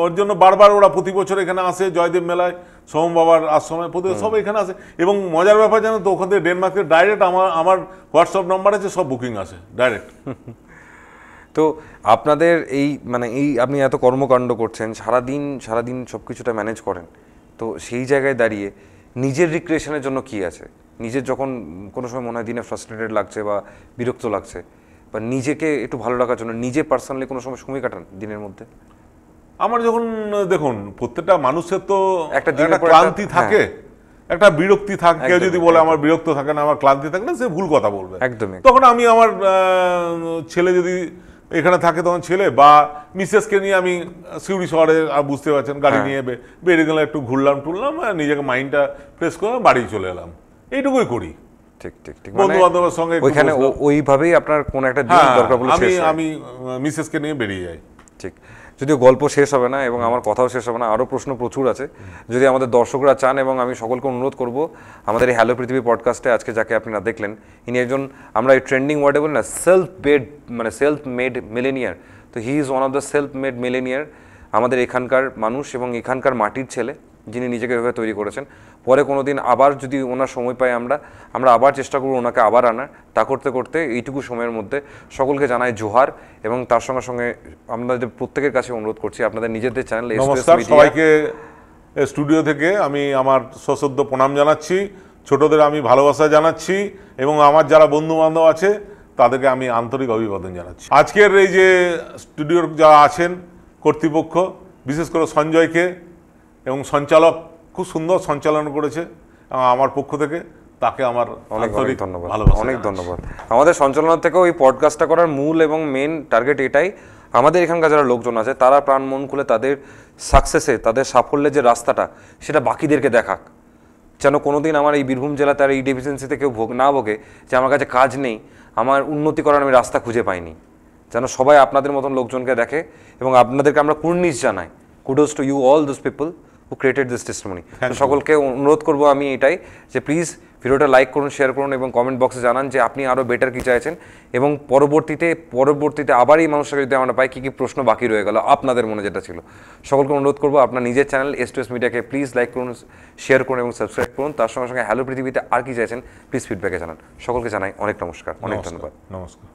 ওর জন্য বারবার ওরা প্রতি বছর এখানে আসে, জয়দেব মেলায়, সোম বাবার আশ্রমে, সব এখানে আসে। এবং মজার ব্যাপার জানো তো, ওখান থেকে ডেনমার্কের ডাইরেক্ট আমার হোয়াটসঅ্যাপ নাম্বার আছে, সব বুকিং আসে ডাইরেক্ট। তো আপনাদের এই মানে এই আপনি এত কর্মকাণ্ড করছেন, সারাদিন সব কিছুটা ম্যানেজ করেন, তো সেই জায়গায় দাঁড়িয়ে নিজের রিক্রিয়েশনের জন্য কি আছে? নিজের যখন কোনো সময় মনে হয় দিনে ফ্রাস্ট্রেটেড লাগছে বা বিরক্ত লাগছে, বা নিজেকে একটু ভালো রাখার জন্য নিজে পার্সোনালি কোনো সময় কাটান দিনের মধ্যে? আমার যখন দেখুন, প্রত্যেকটা মানুষের তো একটা ক্লান্তি থাকে, একটা বিরক্তি থাকে। কেউ যদি বলে আমার বিরক্ত থাকে না, আমার ক্লান্তি থাকে না, সে ভুল কথা বলবে একদমই। তখন আমি আমার ছেলে যদি এখানে থাকে, তখন ছেলে বা মিসেসকে নিয়ে আমি সিউড়ি শহরে, বুঝতে পারছেন, গাড়ি নিয়ে বেরিয়ে গেলাম, একটু ঘুরলাম টুরলাম, নিজেকে মাইন্ডটা ফ্রেশ করে বাড়ি চলে এলাম, এইটুকুই করি। ঠিক ঠিক ঠিক। বন্ধু বান্ধবের সঙ্গে ওইখানে ওইভাবেই আপনার কোন একটা দিন দরকার পড়লে আমি মিসেসকে নিয়ে বেরিয়ে যাই। ঠিক। যদিও গল্প শেষ হবে না এবং আমার কথাও শেষ হবে না, আরও প্রশ্ন প্রচুর আছে। যদি আমাদের দর্শকরা চান, এবং আমি সকলকে অনুরোধ করব, আমাদের এই হ্যালো পৃথিবী পডকাস্টে আজকে যাকে আপনারা দেখলেন, ইনি একজন, আমরা এই ট্রেন্ডিং ওয়ার্ডে বলি না, সেলফ মেড মিলেনিয়ার। তো he is one of the self made millionaire, আমাদের এখানকার মানুষ এবং এখানকার মাটির ছেলে, যিনি নিজেকে এভাবে তৈরি করেছেন। পরে কোনো দিন আবার যদি ওনার সময় পাই, আমরা আবার চেষ্টা করবো ওনাকে আবার আনার। তা করতে করতে এইটুকু সময়ের মধ্যে সকলকে জানাই জোহার, এবং তার সঙ্গে সঙ্গে আপনাদের প্রত্যেকের কাছে অনুরোধ করছি, আপনাদের নিজেদের চ্যানেল নমস্কার সবাইকে, স্টুডিও থেকে আমি আমার সশ্রদ্ধ প্রণাম জানাচ্ছি, ছোটদের আমি ভালোবাসা জানাচ্ছি, এবং আমার যারা বন্ধু বান্ধব আছে তাদেরকে আমি আন্তরিক অভিবাদন জানাচ্ছি। আজকের এই যে স্টুডিওর যারা আছেন কর্তৃপক্ষ, বিশেষ করে সঞ্জয়কে এবং সঞ্চালক খুব সুন্দর সঞ্চালন করেছে আমার পক্ষ থেকে, তাকে আমার অনেক অনেক ধন্যবাদ, ভালোবাসা অনেক ধন্যবাদ। আমাদের সঞ্চালনার থেকেও এই পডকাস্টটা করার মূল এবং মেন টার্গেট এটাই, আমাদের এখানকার যারা লোকজন আছে তারা প্রাণ মন খুলে তাদের সাকসেসে, তাদের সাফল্যের যে রাস্তাটা, সেটা বাকিদেরকে দেখাক, যেন কোনোদিন আমার এই বীরভূম জেলাতে আর এই ডেফিসিয়েন্সিতে কেউ না ভোগে যে আমার কাছে কাজ নেই, আমার উন্নতি করার আমি রাস্তা খুঁজে পাইনি। যেন সবাই আপনাদের মতন লোকজনকে দেখে, এবং আপনাদেরকে আমরা কুর্নিশ জানাই, kudos to you all those people who created this testimony. সকলকে অনুরোধ করবো আমি এটাই, যে প্লিজ ভিডিওটা লাইক করুন, শেয়ার করুন, এবং কমেন্ট বক্সে জানান যে আপনি আরও বেটার কী চাইছেন, এবং পরবর্তীতে আবার এই মানুষটাকে যদি আমরা পাই কী কী প্রশ্ন বাকি রয়ে গেল আপনাদের মনে যেটা ছিল। সকলকে অনুরোধ করবো আপনার নিজের চ্যানেল S2S মিডিয়াকে প্লিজ লাইক করুন, শেয়ার করুন এবং সাবস্ক্রাইব করুন। তার সঙ্গে সঙ্গে হ্যালো পৃথিবীতে আর কি চাইছেন প্লিজ ফিডব্যাকে জানান। সকলকে জানাই অনেক নমস্কার, অনেক ধন্যবাদ। নমস্কার।